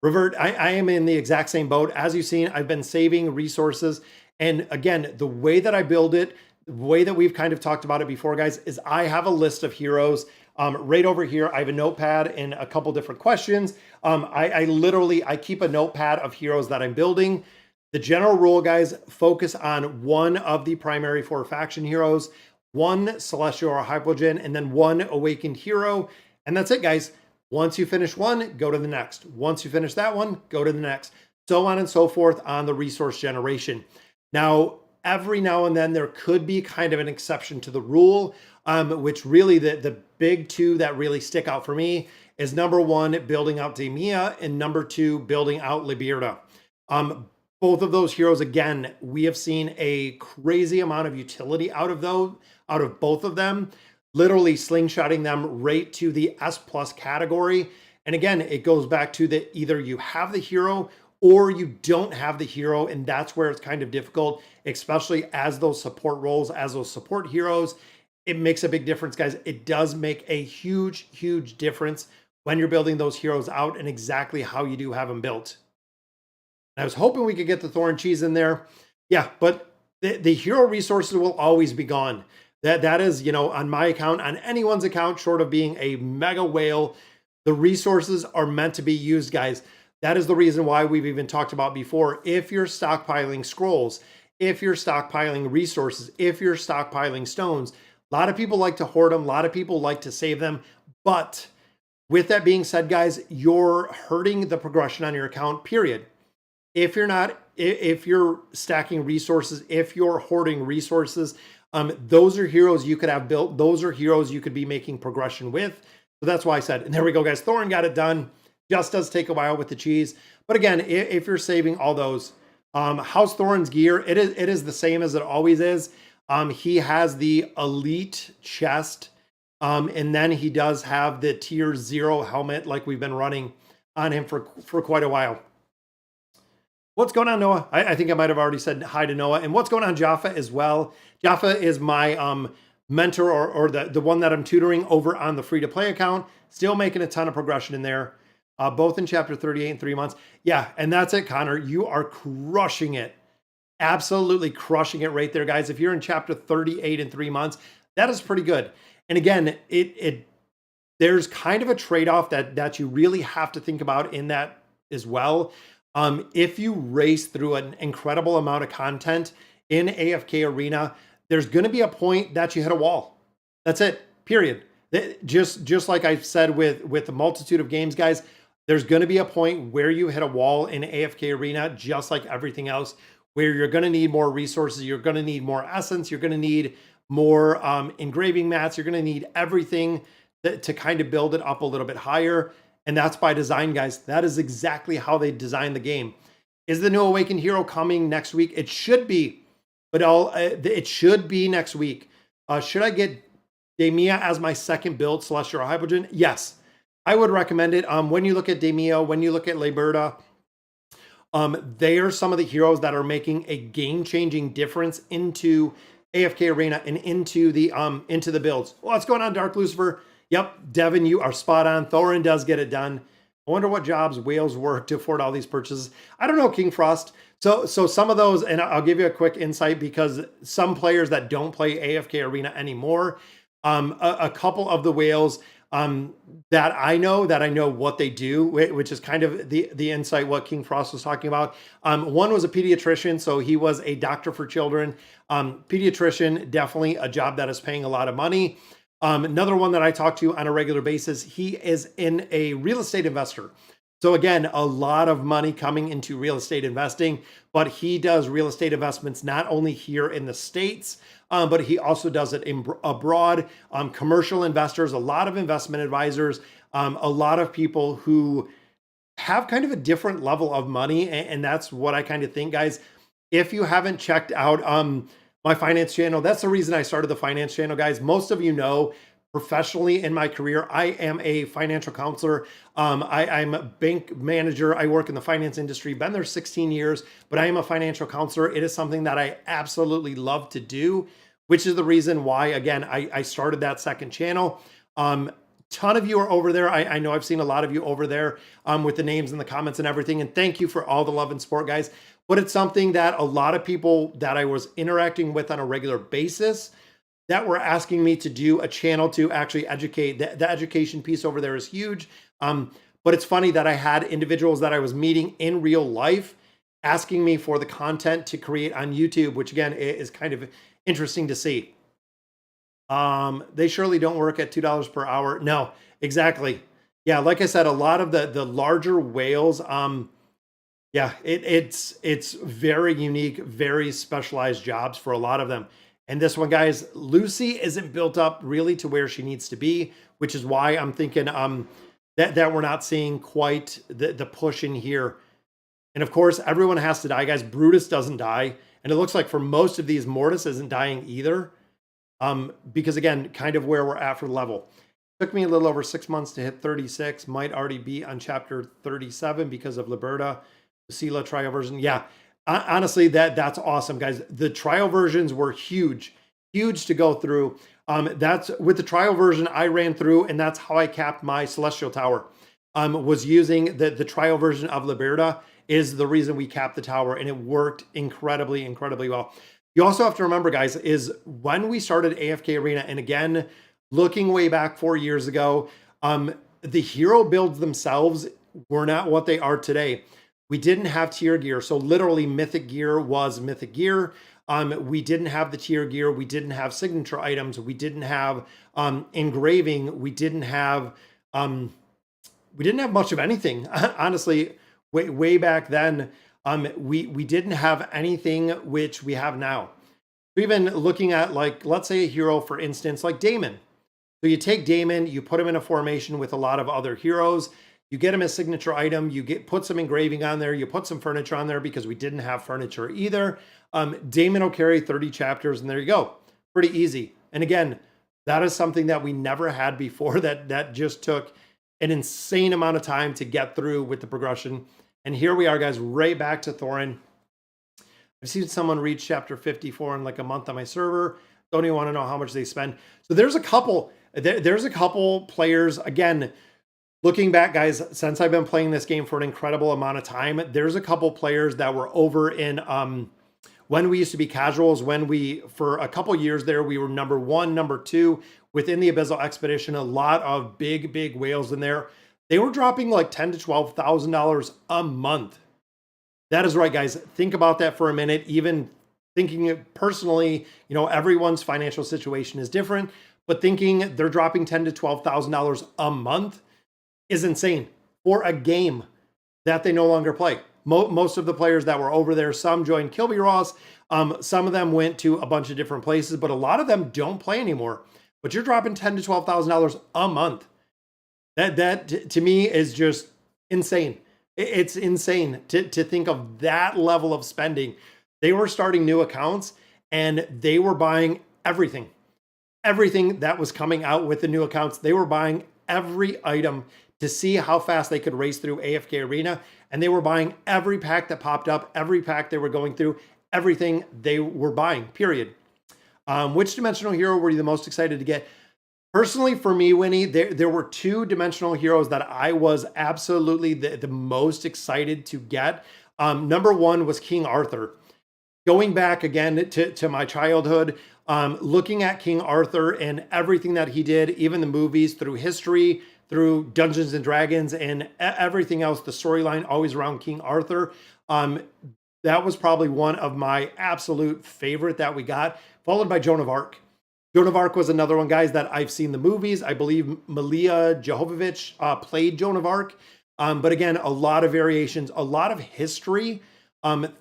Revert, I am in the exact same boat. As you've seen, I've been saving resources. And again, the way that I build it, the way that we've kind of talked about it before, guys, is I have a list of heroes. Right over here, I have a notepad and a couple different questions. I keep a notepad of heroes that I'm building. The general rule, guys, focus on one of the primary 4 faction heroes, one Celestial or Hypogen, and then one Awakened hero. And that's it, guys. Once you finish one, go to the next. Once you finish that one, go to the next. So on and so forth on the resource generation. Now, every now and then there could be kind of an exception to the rule, which really the big two that really stick out for me is number 1, building out Demia, and number 2, building out Liberta. Both of those heroes, again, we have seen a crazy amount of utility out of both of them, literally slingshotting them right to the S+ category. And again, it goes back to that either you have the hero or you don't have the hero, and that's where it's kind of difficult, especially as those support roles, as those support heroes. It makes a big difference, guys. It does make a huge difference when you're building those heroes out and exactly how you do have them built. I was hoping we could get the Thorn Cheese in there. Yeah, but the hero resources will always be gone. That is, on my account, on anyone's account, short of being a mega whale, the resources are meant to be used, guys. That is the reason why we've even talked about before. If you're stockpiling scrolls, if you're stockpiling resources, if you're stockpiling stones, a lot of people like to hoard them. A lot of people like to save them. But with that being said, guys, you're hurting the progression on your account, period. If you're stacking resources, if you're hoarding resources, those are heroes you could have built. Those are heroes you could be making progression with. So that's why I said, and there we go, guys. Thorin got it done. Just does take a while with the cheese. But again, if you're saving all those, how's Thorin's gear? It is the same as it always is. He has the elite chest, and then he does have the tier 0 helmet like we've been running on him for quite a while. What's going on, Noah? I think I might have already said hi to Noah. And what's going on, Jaffa, as well? Jaffa is my mentor or the one that I'm tutoring over on the free-to-play account. Still making a ton of progression in there, both in Chapter 38 in 3 months. Yeah, and that's it, Connor. You are crushing it. Absolutely crushing it right there, guys. If you're in Chapter 38 in 3 months, that is pretty good. And again, there's kind of a trade-off that you really have to think about in that as well. If you race through an incredible amount of content in AFK Arena, there's going to be a point that you hit a wall. That's it, period. Just like I've said with the multitude of games, guys, there's going to be a point where you hit a wall in AFK Arena, just like everything else, where you're going to need more resources. You're going to need more essence. You're going to need more engraving mats. You're going to need everything to kind of build it up a little bit higher. And that's by design, guys. That is exactly how they designed the game. Is the new Awakened Hero coming next week? It should be, but it should be next week. Should I get Demia as my second build, Celestial Hypogen? Yes, I would recommend it. When you look at Demia, when you look at Liberta, they are some of the heroes that are making a game-changing difference into AFK Arena and into the builds. What's going on, Dark Lucifer? Yep, Devin, you are spot on. Thorin does get it done. I wonder what jobs whales work to afford all these purchases. I don't know, King Frost. So some of those, and I'll give you a quick insight because some players that don't play AFK Arena anymore, a couple of the whales that I know what they do, which is kind of the insight what King Frost was talking about. One was a pediatrician, so he was a doctor for children. Pediatrician, definitely a job that is paying a lot of money. Another one that I talk to on a regular basis, he is in a real estate investor. So again, a lot of money coming into real estate investing, but he does real estate investments not only here in the States, but he also does it abroad. Commercial investors, a lot of investment advisors, a lot of people who have kind of a different level of money. And that's what I kind of think, guys. If you haven't checked out my finance channel, that's the reason I started the finance channel, guys. Most of you know, professionally in my career, I am a financial counselor. I'm a bank manager. I work in the finance industry, been there 16 years, but I am a financial counselor. It is something that I absolutely love to do, which is the reason why, again, I started that second channel. Ton of you are over there. I know I've seen a lot of you over there with the names and the comments and everything. And thank you for all the love and support, guys. But it's something that a lot of people that I was interacting with on a regular basis that were asking me to do a channel to actually educate. The education piece over there is huge. But it's funny that I had individuals that I was meeting in real life asking me for the content to create on YouTube, which again is kind of interesting to see. They surely don't work at $2 per hour. No, exactly. Yeah, like I said, a lot of the larger whales, yeah, it's very unique, very specialized jobs for a lot of them. And this one, guys, Lucy isn't built up really to where she needs to be, which is why I'm thinking that we're not seeing quite the push in here. And of course, everyone has to die, guys. Brutus doesn't die. And it looks like for most of these, Mortis isn't dying either. Because again, kind of where we're at for the level. Took me a little over 6 months to hit 36. Might already be on chapter 37 because of Liberta. Lucilla trial version. Yeah, honestly, that's awesome, guys. The trial versions were huge to go through. That's with the trial version I ran through, and that's how I capped my Celestial Tower. Was using the trial version of Liberta is the reason we capped the tower, and it worked incredibly well. You also have to remember, guys, is when we started AFK Arena, and again, looking way back 4 years ago, the hero builds themselves were not what they are today. We didn't have tier gear. So literally mythic gear was mythic gear. We didn't have the tier gear. We didn't have signature items. We didn't have engraving. We didn't have much of anything. Honestly, way back then, we didn't have anything which we have now. So even looking at, like, let's say a hero, for instance, like Damon. So you take Damon, you put him in a formation with a lot of other heroes. You get him a signature item, put some engraving on there, you put some furniture on there because we didn't have furniture either. Damon will carry 30 chapters and there you go. Pretty easy. And again, that is something that we never had before that just took an insane amount of time to get through with the progression. And here we are, guys, right back to Thorin. I've seen someone reach chapter 54 in like a month on my server. Don't even want to know how much they spend. So there's a couple players, again, looking back, guys, since I've been playing this game for an incredible amount of time, there's a couple players that were over in when we used to be casuals, for a couple years there, we were number 1, number 2 within the Abyssal Expedition, a lot of big whales in there. They were dropping like $10,000 to $12,000 a month. That is right, guys. Think about that for a minute. Even thinking it personally, you know, everyone's financial situation is different, but thinking they're dropping $10,000 to $12,000 a month is insane for a game that they no longer play. Most of the players that were over there, some joined Kilby Ross, some of them went to a bunch of different places, but a lot of them don't play anymore. But you're dropping $10,000 to $12,000 a month. To me is just insane. It's insane to think of that level of spending. They were starting new accounts and they were buying everything that was coming out with the new accounts. They were buying every item to see how fast they could race through AFK Arena. And they were buying every pack that popped up, every pack they were going through, everything they were buying, period. Which dimensional hero were you the most excited to get? Personally, for me, Winnie, there were two dimensional heroes that I was absolutely the most excited to get. Number one was King Arthur. Going back again to my childhood, looking at King Arthur and everything that he did, even the movies, through history, through Dungeons and Dragons, and everything else, the storyline always around King Arthur. That was probably one of my absolute favorite that we got, followed by Joan of Arc. Joan of Arc was another one, guys, that I've seen the movies. I believe Malia Jovovich played Joan of Arc. But again, a lot of variations, a lot of history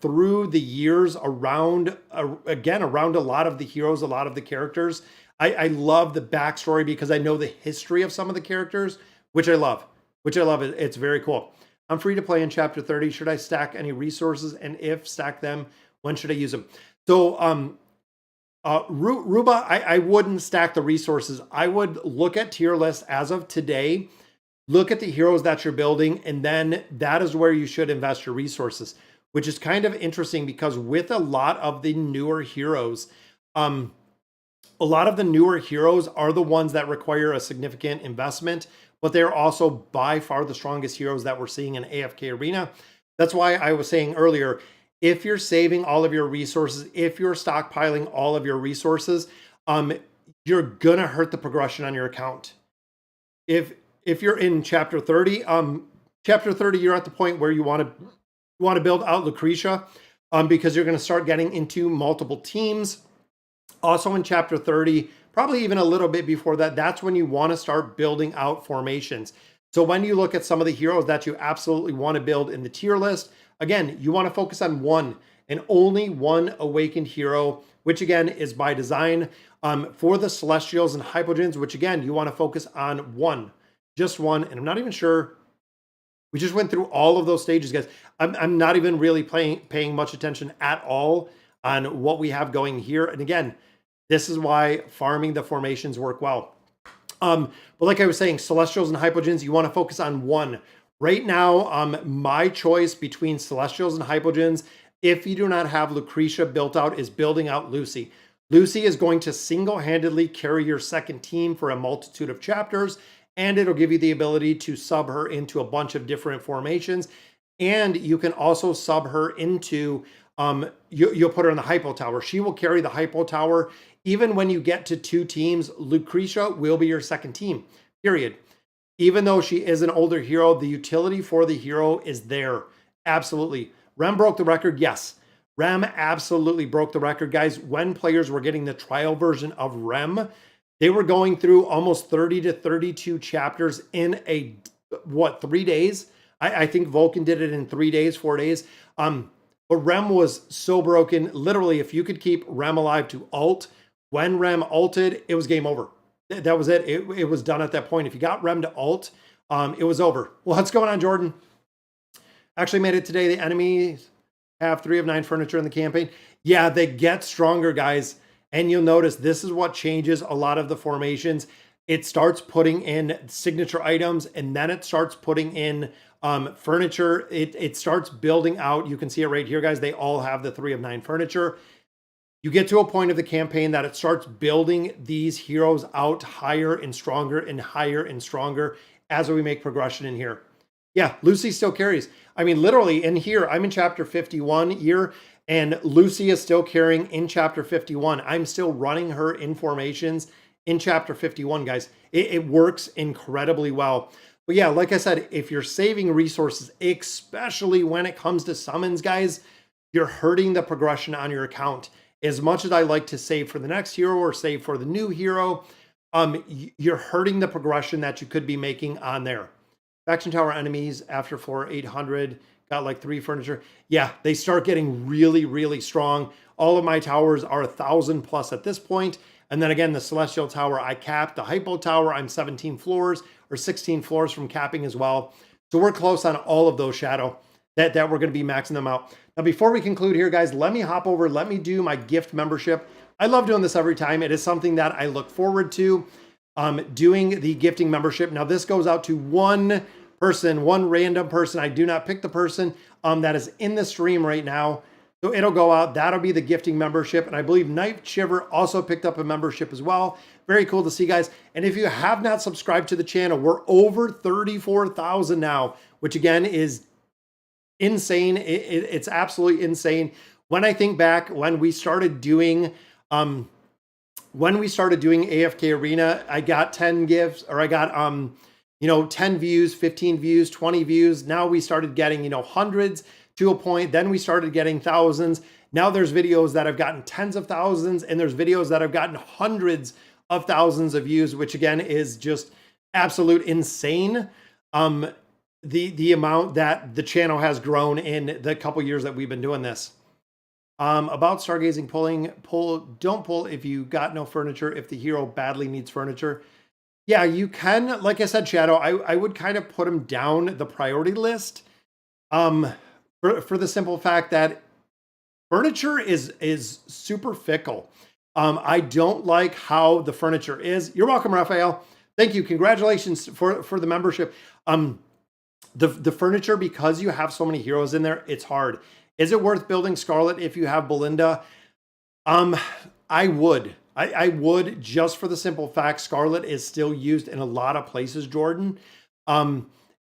through the years around, around a lot of the heroes, a lot of the characters. I love the backstory because I know the history of some of the characters, which I love. It's very cool. I'm free to play in chapter 30. Should I stack any resources? And if stack them, when should I use them? So, Ruba, I wouldn't stack the resources. I would look at tier lists as of today, look at the heroes that you're building, and then that is where you should invest your resources, which is kind of interesting because with a lot of the newer heroes, are the ones that require a significant investment, but they're also by far the strongest heroes that we're seeing in AFK Arena. That's why I was saying earlier, if you're saving all of your resources, if you're stockpiling all of your resources, you're gonna hurt the progression on your account. If you're in chapter 30, you're at the point where you want to build out Lucretia, because you're going to start getting into multiple teams. Also in chapter 30, probably even a little bit before that, that's when you want to start building out formations. So when you look at some of the heroes that you absolutely want to build in the tier list, again, you want to focus on one and only one awakened hero, which again is by design. For the Celestials and Hypogeans, which again, you want to focus on one, just one. And I'm not even sure. We just went through all of those stages, guys. I'm not even really paying much attention at all on what we have going here. And again, this is why farming the formations work well. But like I was saying, Celestials and Hypogeans, you want to focus on one. Right now, my choice between Celestials and Hypogeans, if you do not have Lucretia built out, is building out Lucy. Lucy is going to single-handedly carry your second team for a multitude of chapters, and it'll give you the ability to sub her into a bunch of different formations. And you can also sub her into, you'll put her in the Hypo Tower. She will carry the Hypo Tower. Even when you get to two teams, Lucretia will be your second team, period. Even though she is an older hero, the utility for the hero is there. Absolutely. Rem broke the record, yes. Rem absolutely broke the record, guys. When players were getting the trial version of Rem, they were going through almost 30 to 32 chapters in 3 days? I think Vulcan did it in 3 days, 4 days. But Rem was so broken. Literally, if you could keep Rem alive to ult, when Rem ulted, it was game over. That was it. It was done at that point. If you got Rem to ult, it was over. What's going on, Jordan? Actually made it today. The enemies have 3 of 9 furniture in the campaign. Yeah, they get stronger, guys. And you'll notice this is what changes a lot of the formations. It starts putting in signature items, and then it starts putting in furniture. It starts building out. You can see it right here, guys. They all have the 3 of 9 furniture. You get to a point of the campaign that it starts building these heroes out higher and stronger and higher and stronger as we make progression in here. Yeah, Lucy still carries. I mean, literally in here, I'm in chapter 51 here, and Lucy is still carrying in chapter 51. I'm still running her in formations in chapter 51, guys. It works incredibly well. But yeah, like I said, if you're saving resources, especially when it comes to summons, guys, you're hurting the progression on your account. As much as I like to save for the next hero or save for the new hero, you're hurting the progression that you could be making on there. Faction Tower enemies after floor 800 got like 3 furniture. Yeah, they start getting really, really strong. All of my towers are 1,000 plus at this point. And then again, the Celestial Tower, I capped. The Hypo Tower, I'm 17 floors, or 16 floors from capping as well. So we're close on all of those, Shadow, that we're going to be maxing them out. Now, before we conclude here, guys, let me hop over. Let me do my gift membership. I love doing this every time. It is something that I look forward to, doing the gifting membership. Now, this goes out to one person, one random person. I do not pick the person that is in the stream right now. So it'll go out. That'll be the gifting membership. And I believe Night Shiver also picked up a membership as well. Very cool to see, guys. And if you have not subscribed to the channel, we're over 34,000 now, which again is insane. It's absolutely insane. When I think back when we started doing AFK Arena, I got 10 gifts, or I got 10 views, 15 views, 20 views. Now we started getting, hundreds to a point. Then we started getting thousands. Now there's videos that have gotten tens of thousands, and there's videos that have gotten hundreds of thousands of views, which again is just absolute insane. The amount that the channel has grown in the couple years that we've been doing this. About stargazing, don't pull if you got no furniture, if the hero badly needs furniture. Yeah, you can, like I said, Shadow, I would kind of put them down the priority list. For the simple fact that furniture is super fickle. I don't like how the furniture is. You're welcome, Raphael. Thank you. Congratulations for the membership. The furniture, because you have so many heroes in there, it's hard. Is it worth building Scarlet if you have Belinda? I would. I would, just for the simple fact Scarlet is still used in a lot of places, Jordan.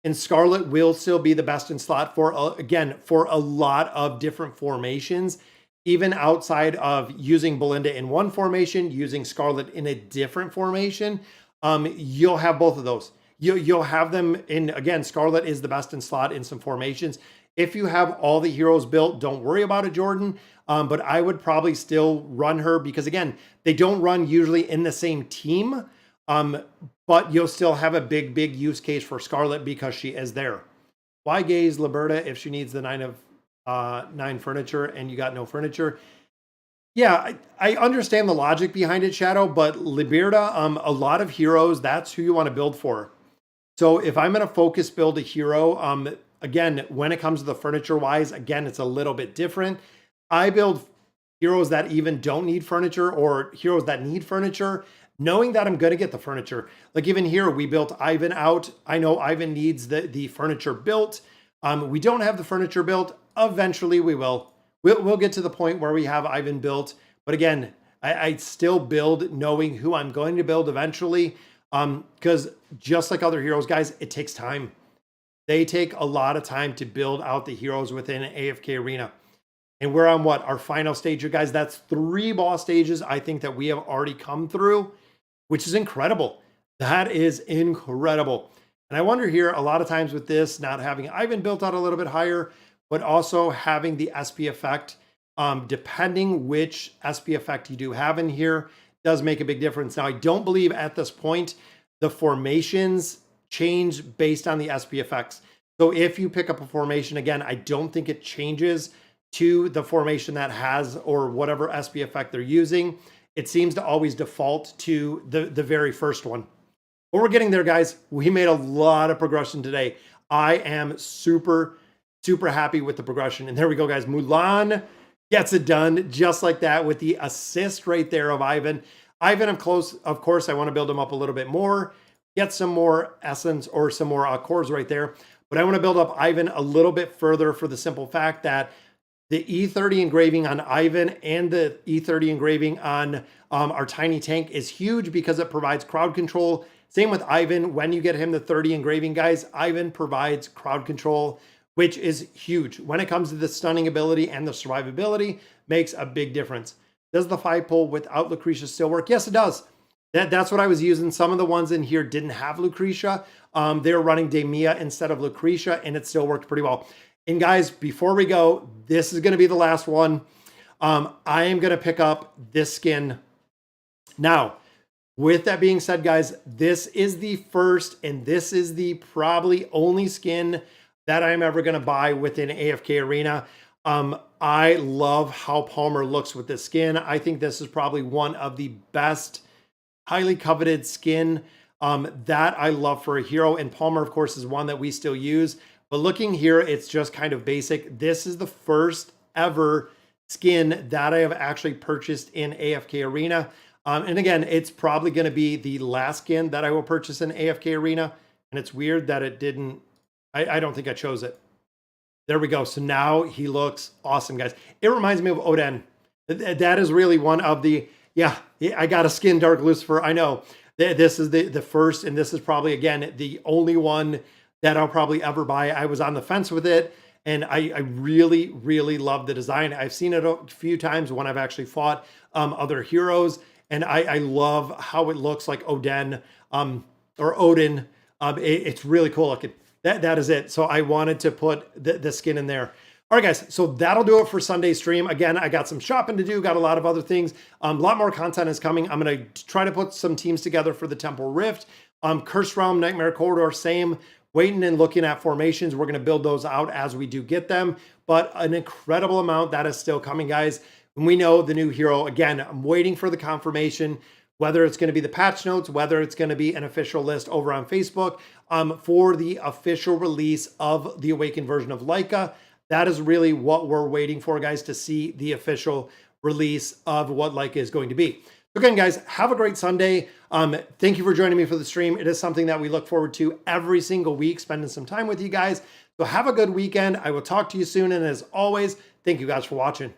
And Scarlet will still be the best in slot for, again, for a lot of different formations, even outside of using Belinda in one formation, using Scarlet in a different formation. You'll have both of those. You'll have them in, again, Scarlet is the best in slot in some formations. If you have all the heroes built, don't worry about it, Jordan. But I would probably still run her because, again, they don't run usually in the same team. But you'll still have a big use case for Scarlet because she is there. Why gaze Liberta if she needs the 9 of 9 furniture and you got no furniture? Yeah, I understand the logic behind it, Shadow, but Liberta, a lot of heroes, that's who you want to build for. So if I'm going to focus build a hero, again, when it comes to the furniture wise, again, it's a little bit different. I build heroes that even don't need furniture, or heroes that need furniture, knowing that I'm going to get the furniture. Like even here, we built Ivan out. I know Ivan needs the furniture built. We don't have the furniture built. Eventually we will. We'll get to the point where we have Ivan built. But again, I still build knowing who I'm going to build eventually. Because just like other heroes, guys, it takes time. They take a lot of time to build out the heroes within AFK Arena. And we're on what? Our final stage, you guys. That's 3 boss stages I think that we have already come through, which is incredible. That is incredible. And I wonder here, a lot of times with this, not having Ivan built out a little bit higher, but also having the SP effect, depending which SP effect you do have in here, does make a big difference. Now, I don't believe at this point the formations change based on the SP effects. So if you pick up a formation, again, I don't think it changes to the formation that has, or whatever SP effect they're using. It seems to always default to the very first one. But we're getting there, guys. We made a lot of progression today. I am super happy with the progression. And there we go, guys. Mulan gets it done just like that with the assist right there of Ivan. Ivan, of course, I want to build him up a little bit more, get some more essence or some more cores right there. But I want to build up Ivan a little bit further for the simple fact that the E30 engraving on Ivan and the E30 engraving on our tiny tank is huge because it provides crowd control. Same with Ivan. When you get him the 30 engraving, guys, Ivan provides crowd control, which is huge. When it comes to the stunning ability and the survivability, makes a big difference. Does the 5 pull without Lucretia still work? Yes, it does. That's what I was using. Some of the ones in here didn't have Lucretia. They were running Demia instead of Lucretia, and it still worked pretty well. And guys, before we go, this is going to be the last one. I am going to pick up this skin. Now, with that being said, guys, this is the first, and this is the probably only skin that I'm ever going to buy within AFK Arena. I love how Palmer looks with this skin. I think this is probably one of the best highly coveted skin That I love for a hero. And Palmer, of course, is one that we still use. But looking here, it's just kind of basic. This is the first ever skin that I have actually purchased in AFK Arena. And again, it's probably going to be the last skin that I will purchase in AFK Arena. And it's weird that it didn't, I don't think I chose it. There we go. So now he looks awesome, guys. It reminds me of Oden. That is really one of the, yeah, I got a skin Dark Lucifer. I know. This is the first, and this is probably, again, the only one that I'll probably ever buy. I was on the fence with it, and I really, really love the design. I've seen it a few times when I've actually fought other heroes, and I love how it looks like Oden or Odin. It's really cool looking. That is it. So I wanted to put the skin in there. All right, guys, so that'll do it for Sunday's stream. Again, I got some shopping to do, got a lot of other things. A lot more content is coming. I'm going to try to put some teams together for the Temple Rift. Cursed Realm, Nightmare Corridor, same. Waiting and looking at formations. We're going to build those out as we do get them. But an incredible amount that is still coming, guys. And we know the new hero. Again, I'm waiting for the confirmation, whether it's going to be the patch notes, whether it's going to be an official list over on Facebook for the official release of the Awakened version of Lyca. That is really what we're waiting for, guys, to see the official release of what Lyca is going to be. Again, guys, have a great Sunday. Thank you for joining me for the stream. It is something that we look forward to every single week, spending some time with you guys. So have a good weekend. I will talk to you soon. And as always, thank you guys for watching.